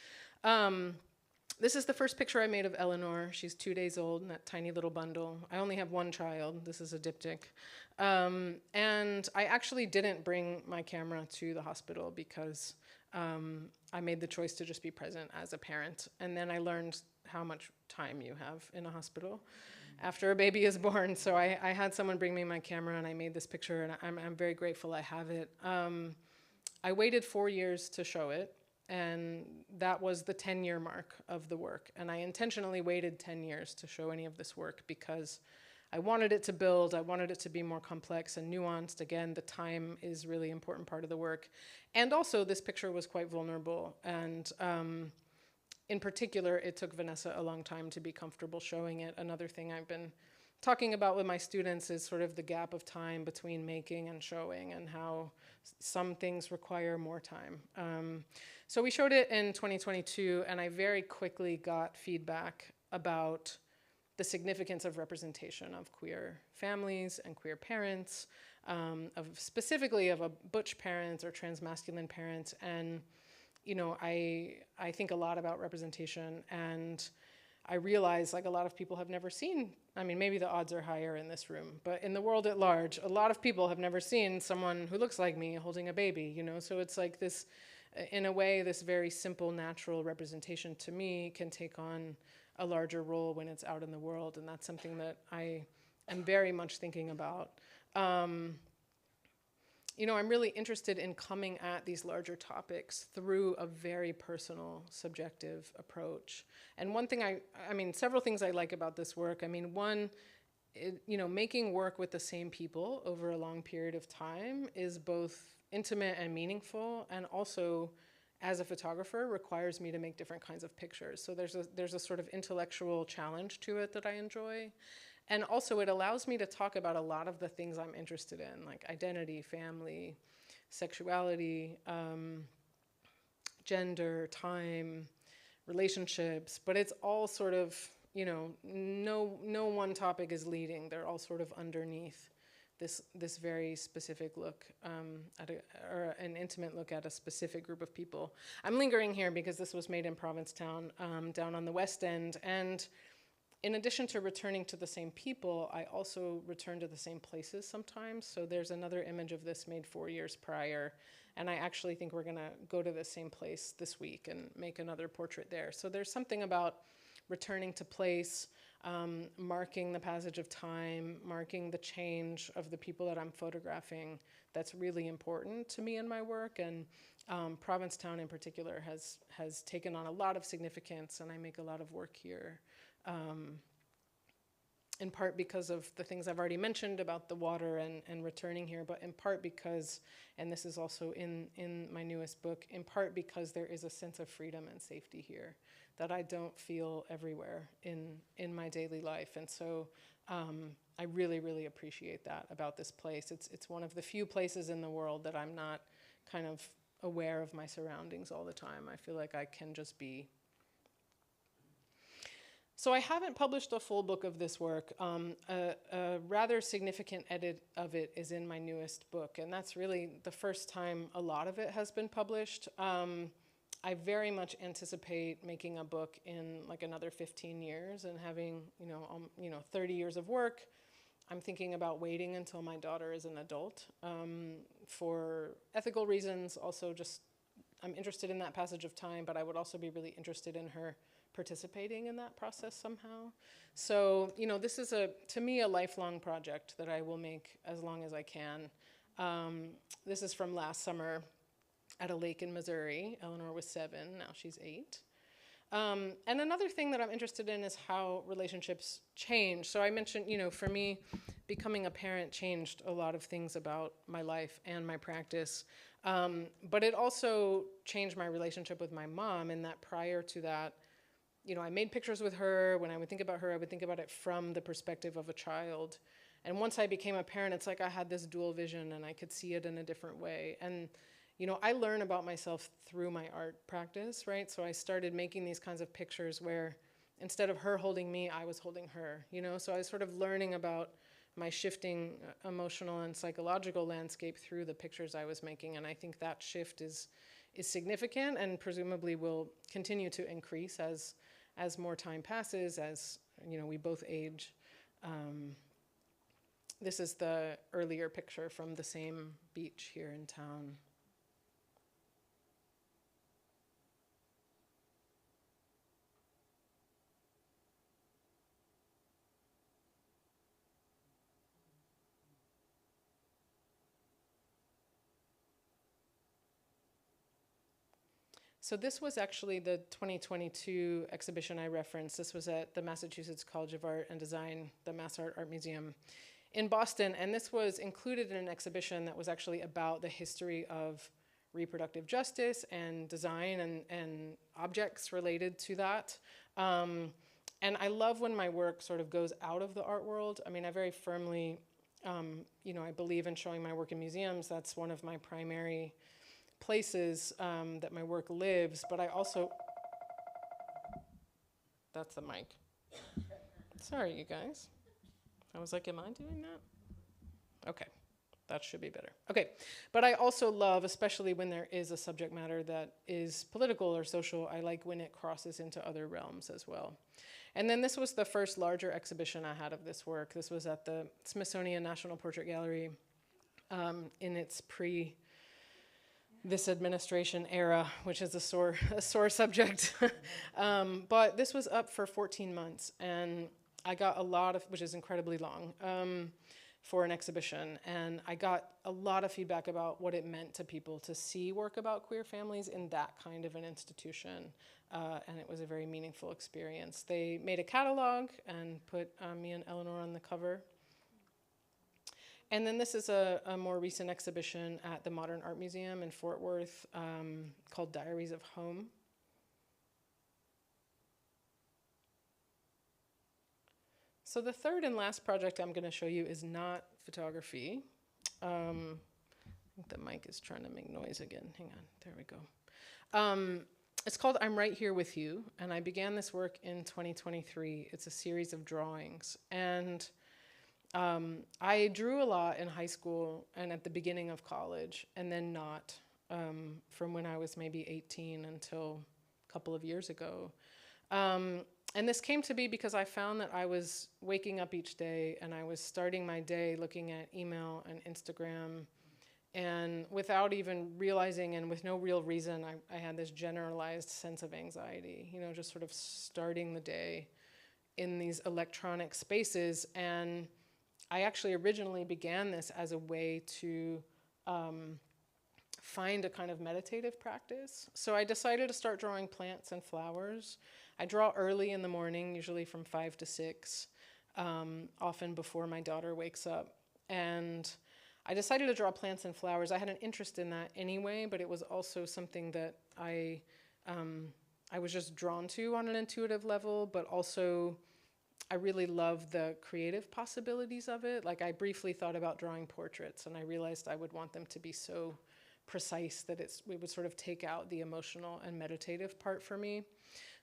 This is the first picture I made of Eleanor. She's 2 days old in that tiny little bundle. I only have one child. This is a diptych. And I actually didn't bring my camera to the hospital because I made the choice to just be present as a parent. And then I learned how much time you have in a hospital after a baby is born. So I had someone bring me my camera, and I made this picture, and I'm very grateful I have it. I waited 4 years to show it. And that was the 10-year mark of the work. And I intentionally waited 10 years to show any of this work because I wanted it to build, I wanted it to be more complex and nuanced. Again, the time is really important part of the work. And also, this picture was quite vulnerable. And in particular, it took Vanessa a long time to be comfortable showing it. Another thing I've been talking about with my students is sort of the gap of time between making and showing, and how some things require more time. So we showed it in 2022, and I very quickly got feedback about the significance of representation of queer families and queer parents, specifically of a butch parents or transmasculine parents. And I think a lot about representation, and I realize like a lot of people have never seen, maybe the odds are higher in this room, but in the world at large, a lot of people have never seen someone who looks like me holding a baby, So it's like this, in a way, this very simple, natural representation to me can take on a larger role when it's out in the world, and that's something that I am very much thinking about. I'm really interested in coming at these larger topics through a very personal, subjective approach. And one thing several things I like about this work. One, making work with the same people over a long period of time is both intimate and meaningful, and also, as a photographer, requires me to make different kinds of pictures. So there's a sort of intellectual challenge to it that I enjoy. And also, it allows me to talk about a lot of the things I'm interested in, like identity, family, sexuality, gender, time, relationships. But it's all sort of, no one topic is leading. They're all sort of underneath this very specific look, or an intimate look at a specific group of people. I'm lingering here because this was made in Provincetown, down on the West End. And in addition to returning to the same people, I also return to the same places sometimes. So there's another image of this made 4 years prior. And I actually think we're gonna go to the same place this week and make another portrait there. So there's something about returning to place, marking the passage of time, marking the change of the people that I'm photographing, that's really important to me in my work. And Provincetown in particular has taken on a lot of significance, and I make a lot of work here. in part because of the things I've already mentioned about the water and returning here, but in part because, and this is also in my newest book, in part because there is a sense of freedom and safety here that I don't feel everywhere in my daily life. And so I really, really appreciate that about this place. It's one of the few places in the world that I'm not kind of aware of my surroundings all the time. I feel like I can just be. So I haven't published a full book of this work. A rather significant edit of it is in my newest book, and that's really the first time a lot of it has been published. I very much anticipate making a book in like another 15 years and having 30 years of work. I'm thinking about waiting until my daughter is an adult for ethical reasons. Also, just I'm interested in that passage of time, but I would also be really interested in her participating in that process somehow. So, this is to me, a lifelong project that I will make as long as I can. This is from last summer at a lake in Missouri. Eleanor was 7, now she's 8. And another thing that I'm interested in is how relationships change. So I mentioned, for me, becoming a parent changed a lot of things about my life and my practice. But it also changed my relationship with my mom, in that prior to that, I made pictures with her. When I would think about her, I would think about it from the perspective of a child. And once I became a parent, it's like I had this dual vision and I could see it in a different way. And, I learn about myself through my art practice, right? So I started making these kinds of pictures where instead of her holding me, I was holding her, So I was sort of learning about my shifting emotional and psychological landscape through the pictures I was making. And I think that shift is significant and presumably will continue to increase as more time passes, as we both age. This is the earlier picture from the same beach here in town. So this was actually the 2022 exhibition I referenced. This was at the Massachusetts College of Art and Design, the Mass Art Museum in Boston. And this was included in an exhibition that was actually about the history of reproductive justice and design and objects related to that. And I love when my work sort of goes out of the art world. I mean, I very firmly, I believe in showing my work in museums. That's one of my primary places that my work lives, but I also, that's the mic. Sorry, you guys. I was like, am I doing that? Okay, that should be better. Okay, but I also love, especially when there is a subject matter that is political or social, I like when it crosses into other realms as well. And then this was the first larger exhibition I had of this work. This was at the Smithsonian National Portrait Gallery in its this administration era, which is a sore subject. But this was up for 14 months, and I got a lot of, which is incredibly long for an exhibition, and I got a lot of feedback about what it meant to people to see work about queer families in that kind of an institution, and it was a very meaningful experience. They made a catalog and put me and Eleanor on the cover. And then this is a more recent exhibition at the Modern Art Museum in Fort Worth called Diaries of Home. So the third and last project I'm going to show you is not photography. I think the mic is trying to make noise again. Hang on, there we go. It's called I'm Right Here With You, and I began this work in 2023. It's a series of drawings. And I drew a lot in high school and at the beginning of college, and then not from when I was maybe 18 until a couple of years ago. And this came to be because I found that I was waking up each day and I was starting my day looking at email and Instagram, and without even realizing and with no real reason, I had this generalized sense of anxiety, just sort of starting the day in these electronic spaces. And I actually originally began this as a way to find a kind of meditative practice. So I decided to start drawing plants and flowers. I draw early in the morning, usually from 5 to 6. often before my daughter wakes up. And I decided to draw plants and flowers. I had an interest in that anyway, but it was also something that I was just drawn to on an intuitive level, but also I really love the creative possibilities of it. Like, I briefly thought about drawing portraits, and I realized I would want them to be so precise that it would sort of take out the emotional and meditative part for me.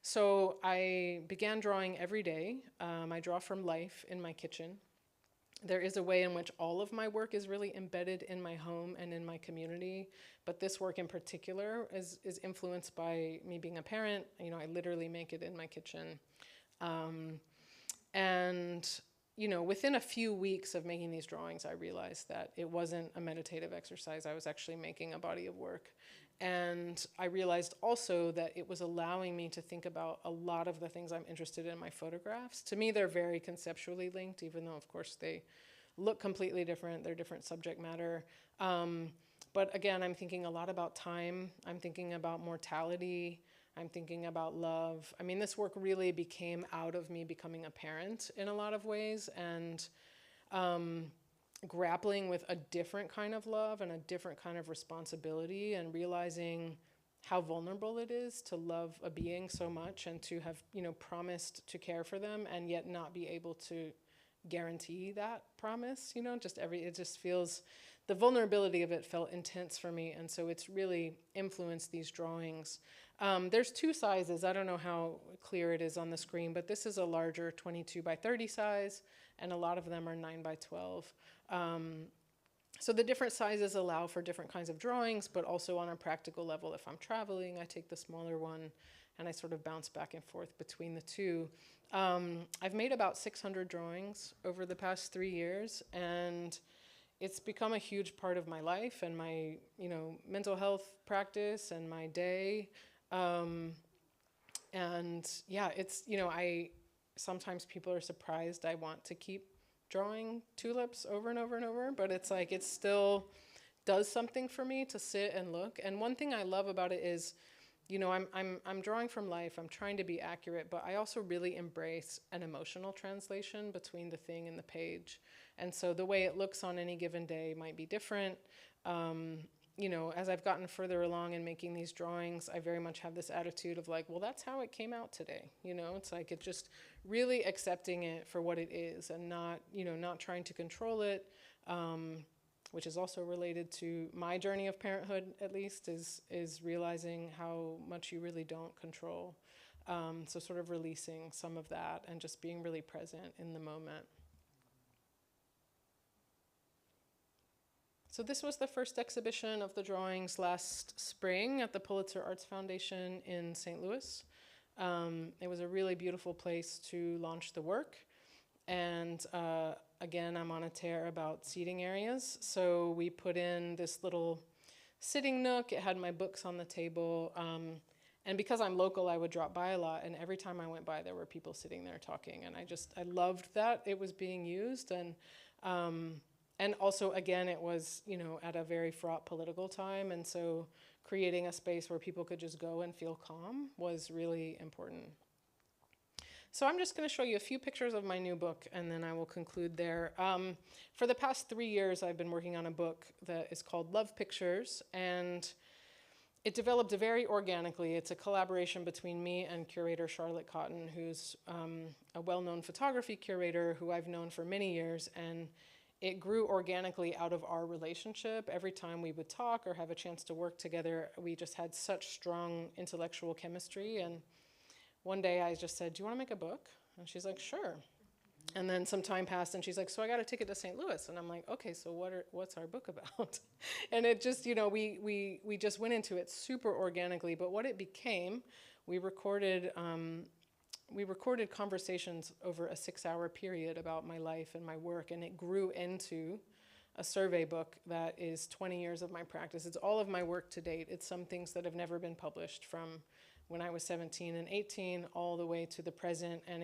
So I began drawing every day. I draw from life in my kitchen. There is a way in which all of my work is really embedded in my home and in my community, but this work in particular is influenced by me being a parent. You know, I literally make it in my kitchen. And, you know, within a few weeks of making these drawings, I realized that it wasn't a meditative exercise. I was actually making a body of work. And I realized also that it was allowing me to think about a lot of the things I'm interested in my photographs. To me, they're very conceptually linked, even though, of course, they look completely different. They're different subject matter. But again, I'm thinking a lot about time. I'm thinking about mortality. I'm thinking about love. I mean, this work really became out of me becoming a parent in a lot of ways, and grappling with a different kind of love and a different kind of responsibility, and realizing how vulnerable it is to love a being so much and to have, you know, promised to care for them and yet not be able to guarantee that promise, you know, it just feels, the vulnerability of it felt intense for me, and so it's really influenced these drawings. There's two sizes. I don't know how clear it is on the screen, but this is a larger 22 by 30 size, and a lot of them are 9 by 12. So the different sizes allow for different kinds of drawings, but also on a practical level, if I'm traveling, I take the smaller one, and I sort of bounce back and forth between the two. I've made about 600 drawings over the past 3 years, and it's become a huge part of my life and my, you know, mental health practice and my day. And yeah, it's, you know, sometimes people are surprised I want to keep drawing tulips over and over and over, but it's like, it still does something for me to sit and look. And one thing I love about it is, you know, I'm drawing from life, I'm trying to be accurate, but I also really embrace an emotional translation between the thing and the page. And so the way it looks on any given day might be different. You know, as I've gotten further along in making these drawings, I very much have this attitude of like, well, that's how it came out today. You know, it's like, it's just really accepting it for what it is and not, you know, not trying to control it, which is also related to my journey of parenthood, at least, is realizing how much you really don't control. So sort of releasing some of that and just being really present in the moment. So this was the first exhibition of the drawings last spring at the Pulitzer Arts Foundation in St. Louis. It was a really beautiful place to launch the work. And again, I'm on a tear about seating areas. So we put in this little sitting nook. It had my books on the table. And because I'm local, I would drop by a lot. And every time I went by, there were people sitting there talking. And I loved that it was being used. And also, again, it was, you know, at a very fraught political time. And so creating a space where people could just go and feel calm was really important. So I'm just going to show you a few pictures of my new book, and then I will conclude there. For the past 3 years, I've been working on a book that is called Love Pictures, and it developed very organically. It's a collaboration between me and curator Charlotte Cotton, who's a well-known photography curator who I've known for many years, and it grew organically out of our relationship. Every time we would talk or have a chance to work together, we just had such strong intellectual chemistry. And one day I just said, do you want to make a book? And she's like, sure. And then some time passed, and she's like, so I got a ticket to St. Louis. And I'm like, okay, so what's our book about? And it just, you know, we just went into it super organically. But what it became, we recorded conversations over a 6-hour period about my life and my work, and it grew into a survey book that is 20 years of my practice. It's all of my work to date. It's some things that have never been published from when I was 17 and 18 all the way to the present, and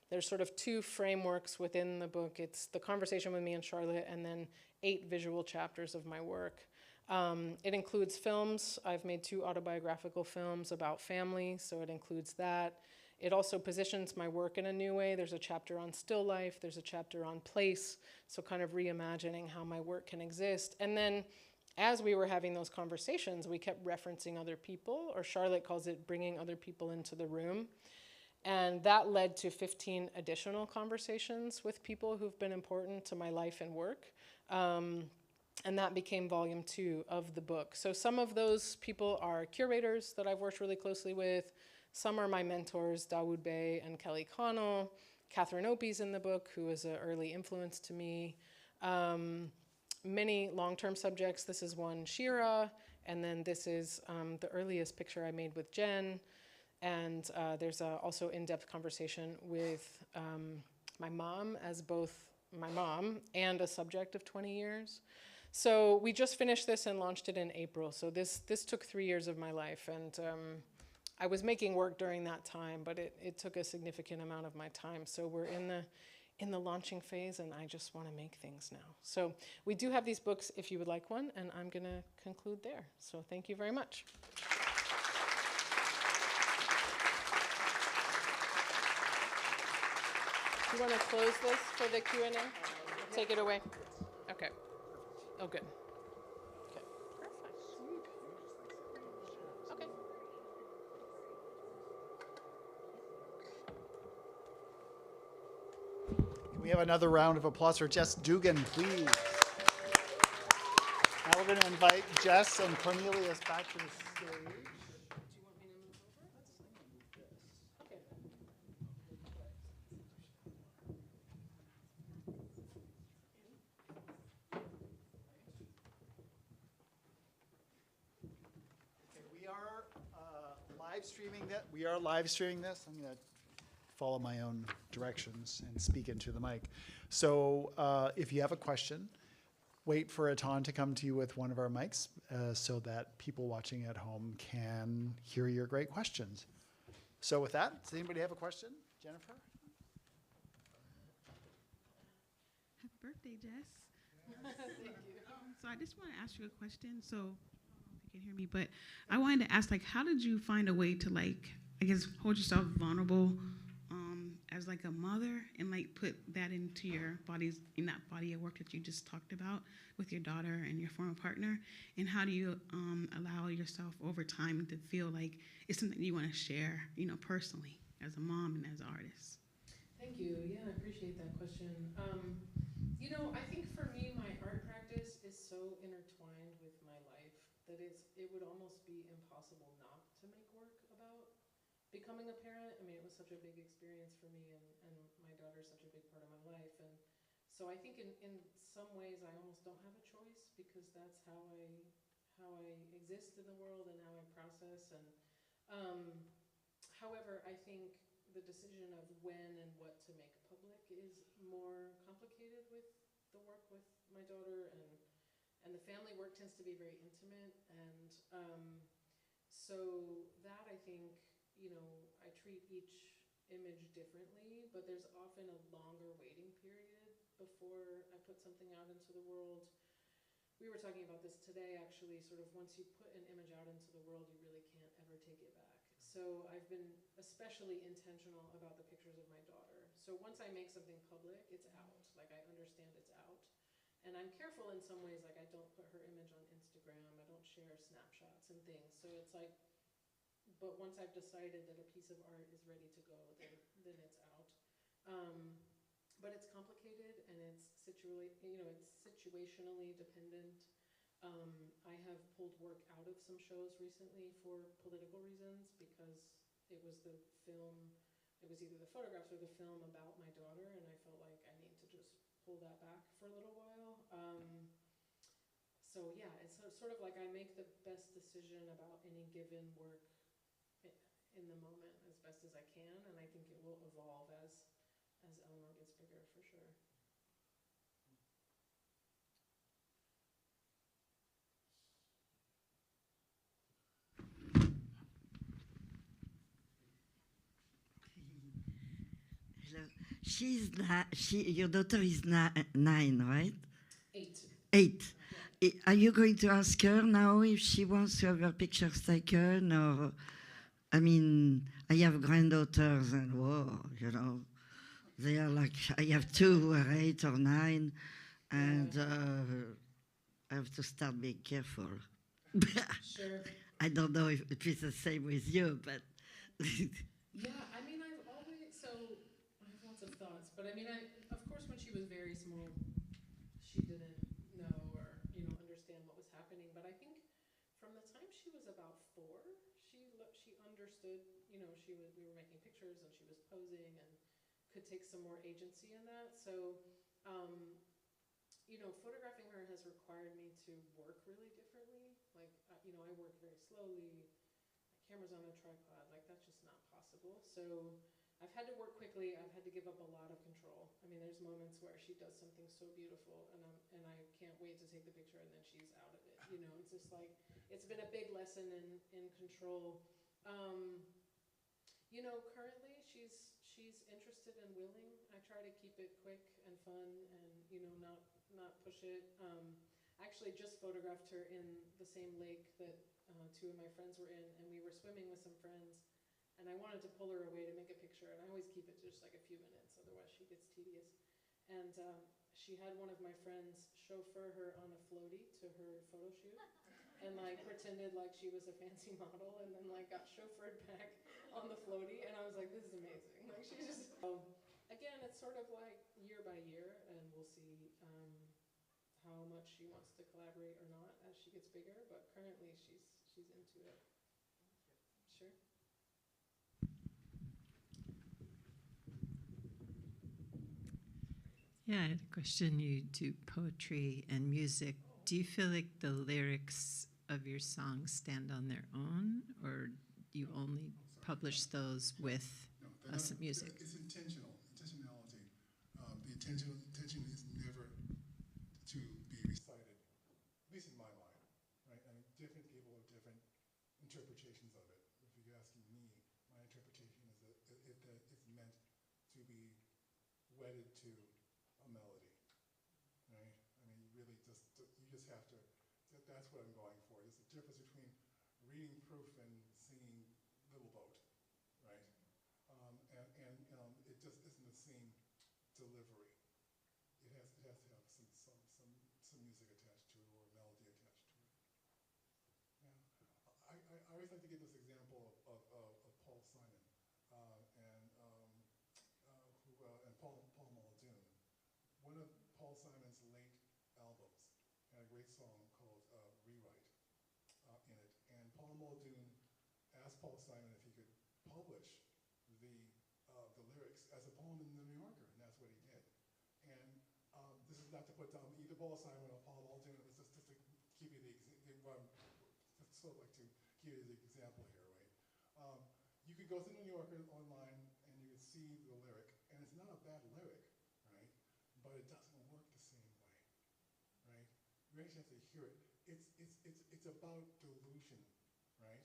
there's sort of 2 frameworks within the book. It's the conversation with me and Charlotte, and then 8 visual chapters of my work. It includes films. I've made 2 autobiographical films about family, so it includes that. It also positions my work in a new way. There's a chapter on still life, there's a chapter on place, so kind of reimagining how my work can exist. And then as we were having those conversations, we kept referencing other people, or Charlotte calls it bringing other people into the room. And that led to 15 additional conversations with people who've been important to my life and work. And that became volume 2 of the book. So some of those people are curators that I've worked really closely with. Some are my mentors, Dawood Bey and Kelly Connell. Catherine Opie's in the book, who was an early influence to me. Many long-term subjects. This is one, Shira, and then this is the earliest picture I made with Jen. And there's also in-depth conversation with my mom as both my mom and a subject of 20 years. So we just finished this and launched it in April. So this took 3 years of my life, and I was making work during that time, but it took a significant amount of my time. So we're in the launching phase, and I just want to make things now. So we do have these books if you would like one, and I'm going to conclude there. So thank you very much. Do you want to close this for the Q&A? Take it away. Okay. Oh, good. Okay. Perfect. Okay. Can we have another round of applause for Jess Dugan, please? Now we're going to invite Jess and Cornelius back to the stage. We are live streaming this. I'm going to follow my own directions and speak into the mic. So if you have a question, wait for Atan to come to you with one of our mics so that people watching at home can hear your great questions. So with that, does anybody have a question? Jennifer? Happy birthday, Jess. Thank you. So I just want to ask you a question. So I don't know if you can hear me, but I wanted to ask, like, how did you find a way to, like, I guess, hold yourself vulnerable as like a mother and like put that into your bodies, in that body of work that you just talked about with your daughter and your former partner? And how do you allow yourself over time to feel like it's something you want to share, you know, personally as a mom and as an artist? Thank you. Yeah, I appreciate that question. You know, I think for me, my art practice is so intertwined with my life that it would almost be impossible not to make work about becoming a parent. I mean, it was such a big experience for me, and my daughter's such a big part of my life. And so I think in some ways I almost don't have a choice, because that's how I exist in the world and how I process. And however, I think the decision of when and what to make public is more complicated with the work with my daughter, and the family work tends to be very intimate. And so that, I think, you know, I treat each image differently, but there's often a longer waiting period before I put something out into the world. We were talking about this today, actually, sort of once you put an image out into the world, you really can't ever take it back. So I've been especially intentional about the pictures of my daughter. So once I make something public, it's out. Like, I understand it's out. And I'm careful in some ways, like I don't put her image on Instagram, I don't share snapshots and things. So it's like, but once I've decided that a piece of art is ready to go, then it's out. But it's complicated, and it's situationally dependent. I have pulled work out of some shows recently for political reasons, because it was the film, it was either the photographs or the film about my daughter, and I felt like I need to just pull that back for a little while. So yeah, it's sort of like I make the best decision about any given work in the moment as best as I can, and I think it will evolve as Eleanor gets bigger, for sure. Hello. Your daughter is 9, right? 8. 8. Are you going to ask her now if she wants to have her pictures taken, or I mean, I have granddaughters, and whoa, you know, they are like, I have two who are 8 or 9, and I have to start being careful. Sure. I don't know if it's the same with you, but Yeah, I mean, I've always, so I have lots of thoughts, but I mean, of course, when she was very small, she didn't know or, understand what was happening. But I think from the time she was about 4, she understood, we were making pictures and she was posing and could take some more agency in that. So, photographing her has required me to work really differently. Like, I work very slowly. My camera's on a tripod. Like, that's just not possible. So I've had to work quickly. I've had to give up a lot of control. I mean, there's moments where she does something so beautiful, and I can't wait to take the picture, and then she's out of it. It's just like, it's been a big lesson in control. Currently she's interested and willing. I try to keep it quick and fun, and not push it. I actually just photographed her in the same lake that 2 of my friends were in, and we were swimming with some friends, and I wanted to pull her away to make a picture, and I always keep it just like a few minutes, otherwise she gets tedious. And she had one of my friends chauffeur her on a floaty to her photo shoot, and like pretended like she was a fancy model, and then like got chauffeured back on the floaty, and I was like, this is amazing. Like, she's just again, it's sort of like year by year, and we'll see how much she wants to collaborate or not as she gets bigger, but currently she's into it. Sure. Yeah, I had a question. You do poetry and music. Do you feel like the lyrics of your songs stand on their own, or you only publish those with us music? It's intentional, intentionality. The intention is never to be recited, at least in my mind, right? I mean, different people have different interpretations of it. If you're asking me, my interpretation is that it's meant to be wedded to a melody, right? I mean, you just have to, that's what I'm going for. There's a difference between reading proof and singing Little Boat, right? It just isn't the same delivery. It has to have some music attached to it or melody attached to it. Yeah, I always like to give this example of Paul Simon and Paul Muldoon. One of Paul Simon's late albums had a great song called Rewrite in it, and Paul Muldoon asked Paul Simon if he could publish the lyrics as a poem in the New Yorker, and that's what he did. And this is not to put down either Paul Simon or Paul Muldoon. It's just to give you sort of like to give you the example here, right? You could go to the New Yorker online and you could see the lyric, and it's not a bad lyric, right? But it doesn't work the same way, right? You actually have to hear it. It's about delusion, right?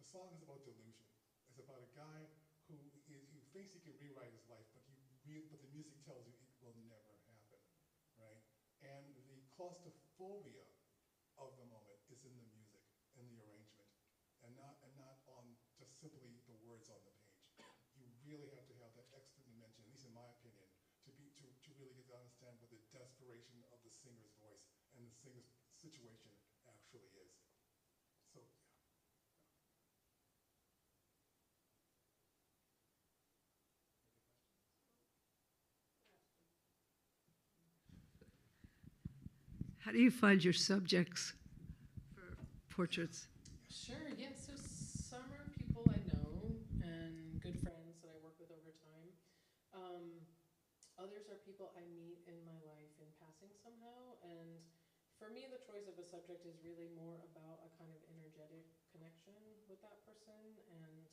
The song is about delusion. It's about a guy who thinks he can rewrite his life, but the music tells you it will never happen, right? And the claustrophobia of the moment is in the music, in the arrangement, and not on just simply the words on the page. You really have to have that extra dimension, at least in my opinion, to really get to understand what the desperation of the singer's voice and the singer's situation actually is. So, yeah. How do you find your subjects for portraits? Sure, yeah. So some are people I know and good friends that I work with over time. Others are people I meet in my life in passing somehow. And for me, the choice of a subject is really more about a kind of energetic connection with that person. And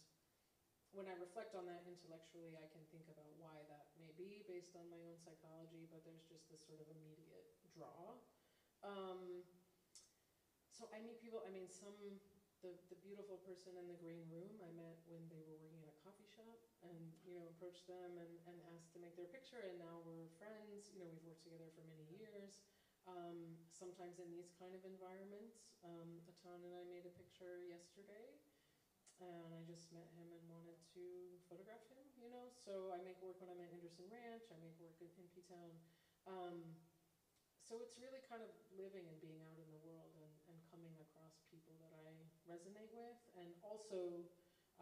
when I reflect on that intellectually, I can think about why that may be based on my own psychology, but there's just this sort of immediate draw. So I meet people, I mean, the beautiful person in the green room I met when they were working at a coffee shop, and, approached them and asked to make their picture, and now we're friends. We've worked together for many years. Sometimes in these kind of environments, Atan and I made a picture yesterday. and I just met him and wanted to photograph him, you know? So I make work when I'm at Anderson Ranch, I make work in P-Town. So it's really kind of living and being out in the world and coming across people that I resonate with. And also,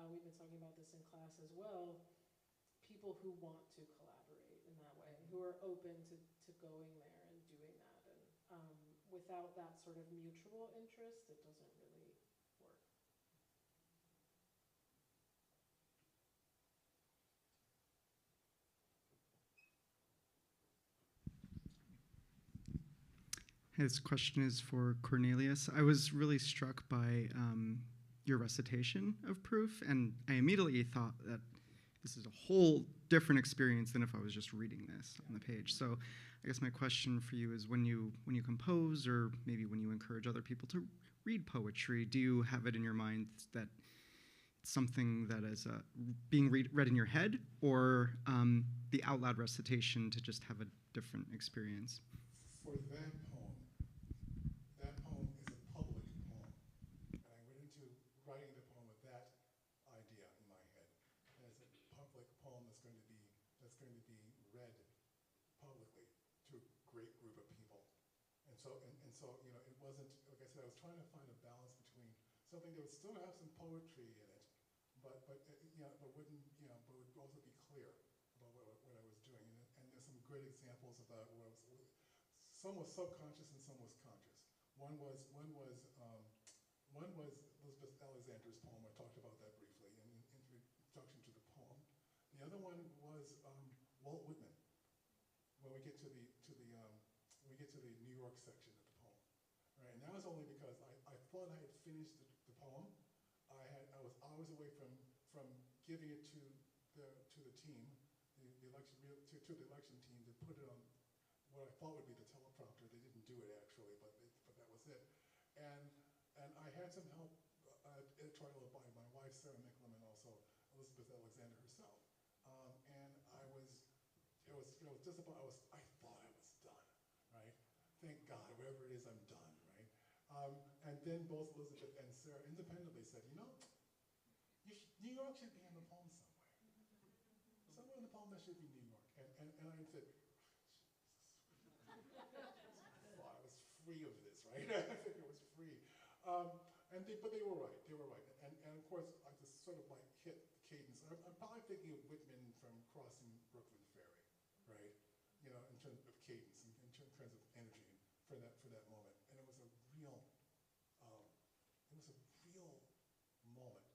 we've been talking about this in class as well, people who want to collaborate in that way, who are open to going there and doing that. And without that sort of mutual interest, it doesn't really work. This question is for Cornelius. I was really struck by your recitation of proof, and I immediately thought that this is a whole different experience than if I was just reading this on the page. So I guess my question for you is when you compose, or maybe when you encourage other people to read poetry, do you have it in your mind that it's something that is being read in your head, or the out loud recitation to just have a different experience? For that poem is a public poem. And I went into writing the poem with that idea in my head. And it's a public poem that's going to be read publicly to a great group of people. And so, you know, it wasn't, like I said, I was trying to find a balance between something that would still have some poetry in it, but you know, but wouldn't, you know, but would also be clear about what I was doing. And there's some great examples of that where some was subconscious and some was conscious. One was Elizabeth Alexander's poem. I talked about that briefly in introduction to the poem. The other one was Walt Whitman. When we get to the New York section of the poem, right? And that was only because I thought I had finished the poem. I was hours away from giving it to the team, the election team, to put it on what I thought would be the teleprompter. They didn't do it actually, but that was it. And I had some help editorial by my wife Sarah Micklem and also Elizabeth Alexander herself. And it was just about I thought I was done, right? Thank God, wherever it is, I'm done, right? And then both Elizabeth and Sarah independently said, you know, New York should be in the poem somewhere. Somewhere in the poem there should be New York. And I said, I was free of this, right? I think it was free. But they were right. They were right. And of course, I just sort of like hit the cadence. I'm probably thinking of Whitman from Crossing Brooklyn Ferry, right? You know, in terms of cadence, in terms of energy for that moment. And it was a real moment.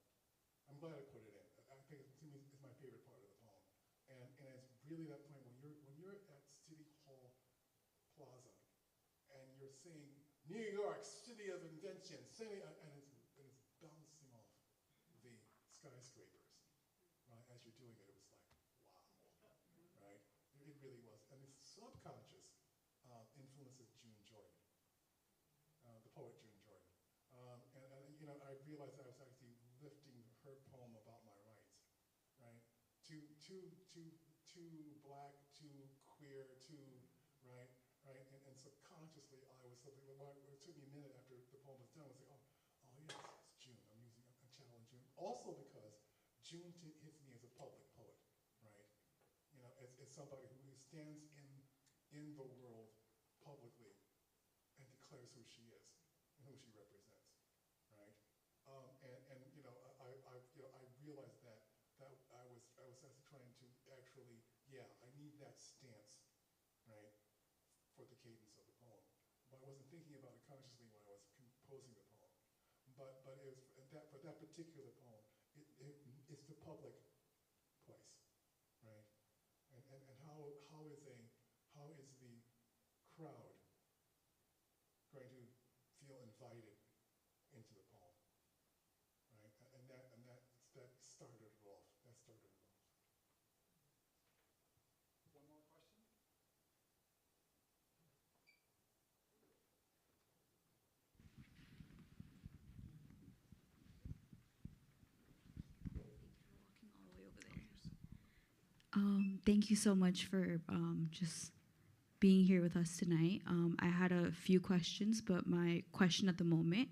I'm glad I put it in. I think it, to me, is my favorite part of the poem. And it's really that point when you're at City Hall Plaza and you're seeing New York, city of invention, and it's bouncing off the skyscrapers, right? As you're doing it, it was like, wow, right? It really was. And its subconscious influences June Jordan, the poet June Jordan. And you know, I realized I was actually lifting her poem about my rights, right? Too black, too queer, too, right? Right, and subconsciously I was something. It took me a minute after the poem was done. I was like, oh yes, it's June. I'm channeling June. Also because June hits me as a public poet, right? You know, as somebody who stands in the world publicly and declares who she is and who she represents, right? And you know, I realized that I was actually trying to actually, yeah, I need that stance, right? For the cadence of the poem, but I wasn't thinking about it consciously when I was composing the poem. But it was for that particular poem, it's the public place, right? And how is the crowd going to feel invited into the poem, right? And that started it off. That started it off. One more question. Thank you so much for just being here with us tonight. I had a few questions, but my question at the moment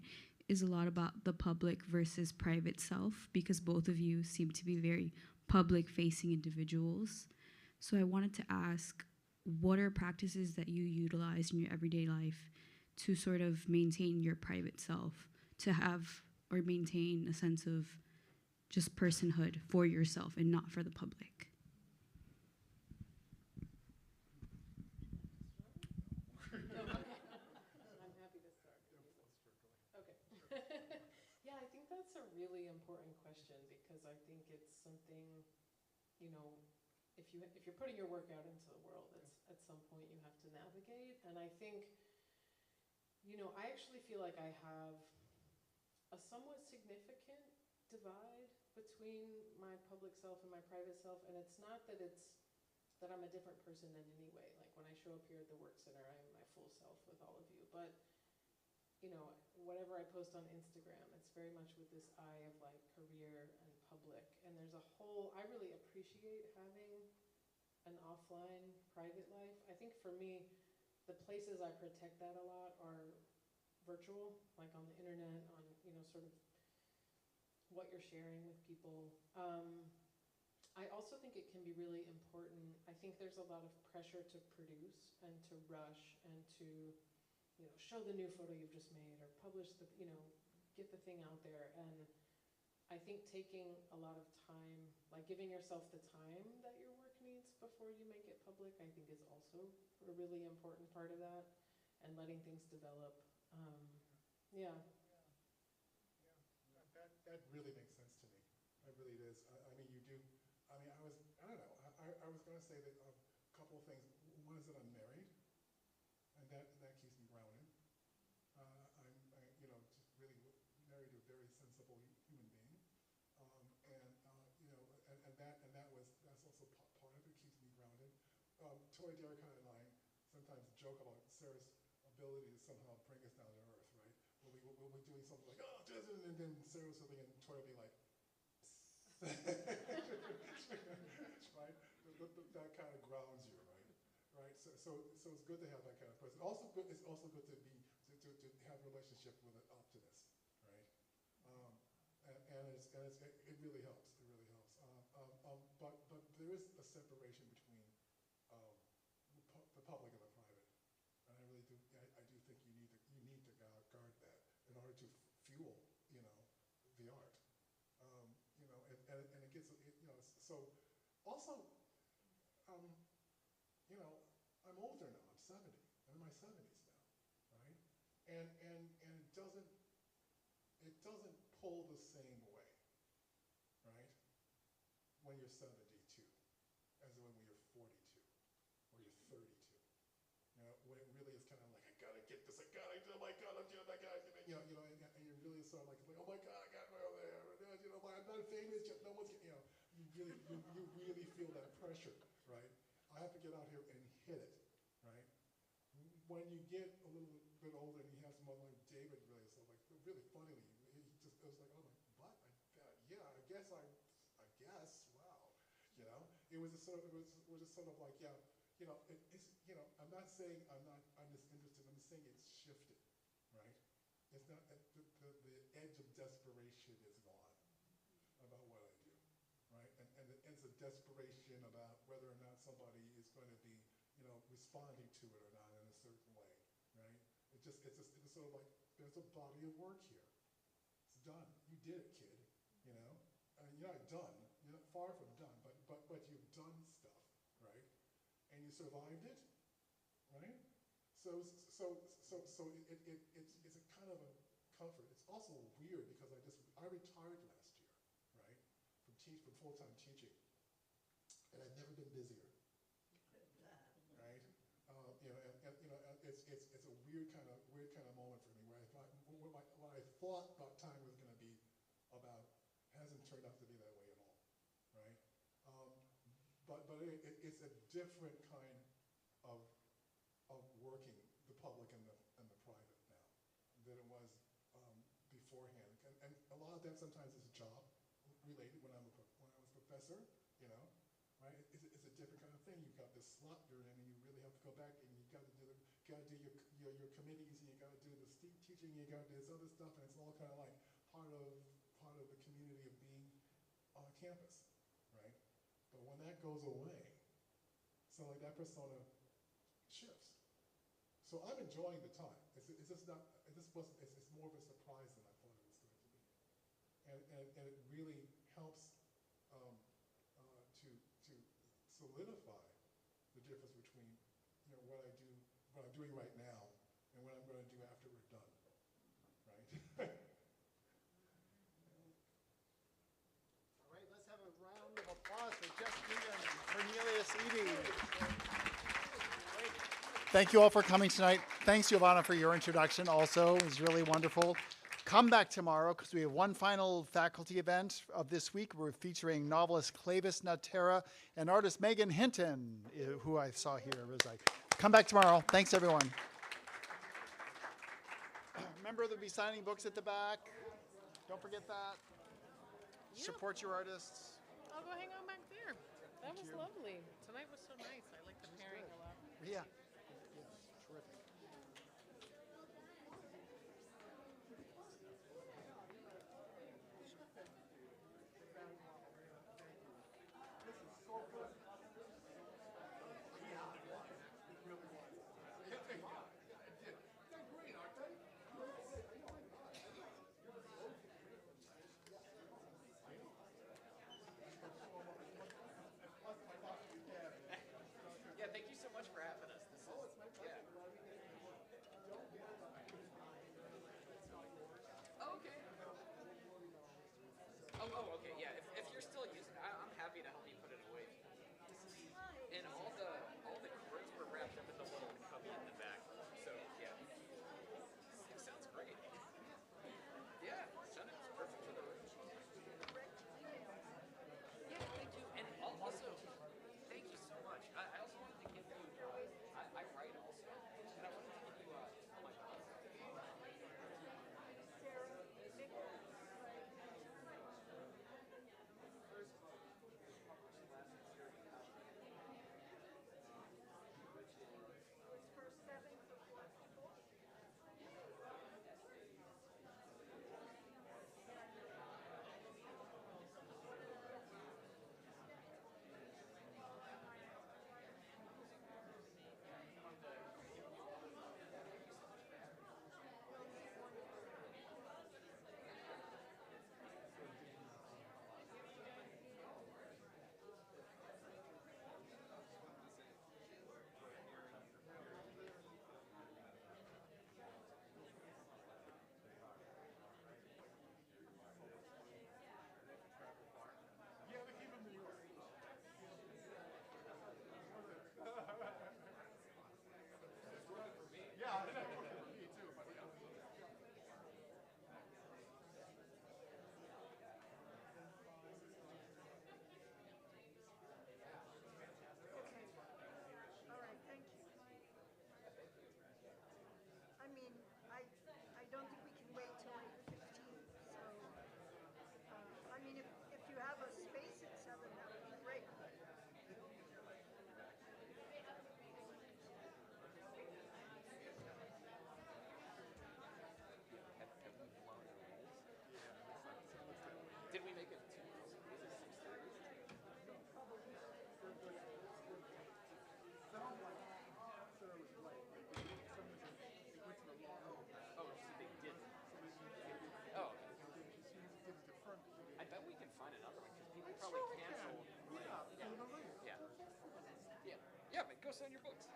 is a lot about the public versus private self, because both of you seem to be very public-facing individuals. So I wanted to ask, what are practices that you utilize in your everyday life to sort of maintain your private self, to have or maintain a sense of just personhood for yourself and not for the public? I'm happy to start. Okay. Yeah, I think that's a really important question, because I think it's something, you know, if you're putting your work out into the world, it's at some point you have to navigate. And I think, you know, I actually feel like I have a somewhat significant divide between my public self and my private self. And it's not that I'm a different person in any way. Like when I show up here at the Work Center, I am my full self with all of you. But, you know, whatever I post on Instagram, it's very much with this eye of like career and public. And there's a whole, I really appreciate having an offline private life. I think for me, the places I protect that a lot are virtual, like on the internet, on, you know, sort of what you're sharing with people. I also think it can be really important. I think there's a lot of pressure to produce and to rush and to, you know, show the new photo you've just made or publish the, you know, get the thing out there. And I think taking a lot of time, like giving yourself the time that your work needs before you make it public, I think is also a really important part of that, and letting things develop. Yeah. That really makes sense to me. It really is. I mean, you do. I mean, I don't know. I was going to say that a couple of things. One is that I'm married, and that keeps me grounded. You know, just really married to a very sensible human being, you know, that's also part of it, keeps me grounded. Tori, Derek, and I sometimes joke about Sarah's ability to somehow bring us down to earth, right? We'll be doing something like, oh, and then Sarah will something, and Tori will be like, right? That kind of grounds you, right? Right. So it's good to have that kind of person. It's also good to have a relationship with an optimist, right? It really helps. It really helps. But there is a separation between the public and the private, and I really do. I do think you need to guard that in order to fuel, you know, the art. You know, and it gets, you know, so also, you know, I'm older now. I'm 70. I'm in my 70s now, right? And it doesn't pull the same way, right? When you're 72, as when you're 42, or you're 32. You know, when it really is kind of like, I gotta get this. I gotta do. Oh my God, I'm doing. I gotta get it. You know, and you're really sort of like, oh my God, I got my over there. You know, I'm not famous. No one's, you know, you really feel that pressure, right? I have to get out here and hit it, right? When you get a little bit older and you have someone like David, really, so like really funnily, it was like, oh my butt, yeah, I guess, wow, you know, it was just sort of like, yeah, you know, it's, you know, I'm not saying I'm disinterested. I'm saying it's shifted, right? It's not the edge of desperation is gone about what I do, right? And it's a desperation about whether or not somebody is going to be, you know, responding to it or not in a certain way, right? It's sort of like there's a body of work here. It's done. You did it, kid. You know, you're not done. You're not far from done, but you've done stuff, right? And you survived it, right? So it's a kind of a comfort. It's also weird because I retired last year, right? From full-time teaching, and I've never been busier, right? You know, and you know, it's a weird kind of moment for me where I thought what I thought about time was going to be about hasn't turned out to be that way at all, right? But it's a different kind of working the public and the private now than it was beforehand, and a lot of that sometimes is job related. When I was a professor, you know, right? It's a different kind of thing. You've got this slot you're in, and you really have to go back and you got to do your committees, you got to do the teaching, you got to do this other stuff, and it's all kind of like part of the community of being on campus, right? But when that goes away, so like that persona shifts. So I'm enjoying the time. It's just not. It's more of a surprise than I thought it was going to be, and it really helps to solidify the difference between what I'm doing right now, and what I'm going to do after we're done, right? All right, let's have a round of applause for Jess T and Cornelius Eady. Thank you all for coming tonight. Thanks, Giovanna, for your introduction also. It was really wonderful. Come back tomorrow because we have one final faculty event of this week. We're featuring novelist Clavis Natera and artist Megan Hinton, who I saw here. It was like, come back tomorrow. Thanks, everyone. Remember, there'll be signing books at the back. Don't forget that. Yeah. Support your artists. I'll go hang out back there. That was lovely. Tonight was so nice. I like the pairing a lot. Yeah. Terrific. Yeah, thank you so much for having us. This is, yeah. Oh, okay. Oh, okay, yeah. If you're still using it, I'm happy to help you put it away. And all the cords were wrapped up in the little cubby in the back. So, yeah. It sounds great. Yeah, sounded perfect for the room. Yeah, thank you. And also, thank you so much. I also wanted to give you, I write also, and I wanted to give you my book. I don't think we can wait till 8:15. So, I mean, if you have a space at 7, that would be great. Did we make it too close? Oh, so they didn't. Oh. I bet we can find another one because people probably canceled. Yeah. Yeah. Yeah, but go send your books.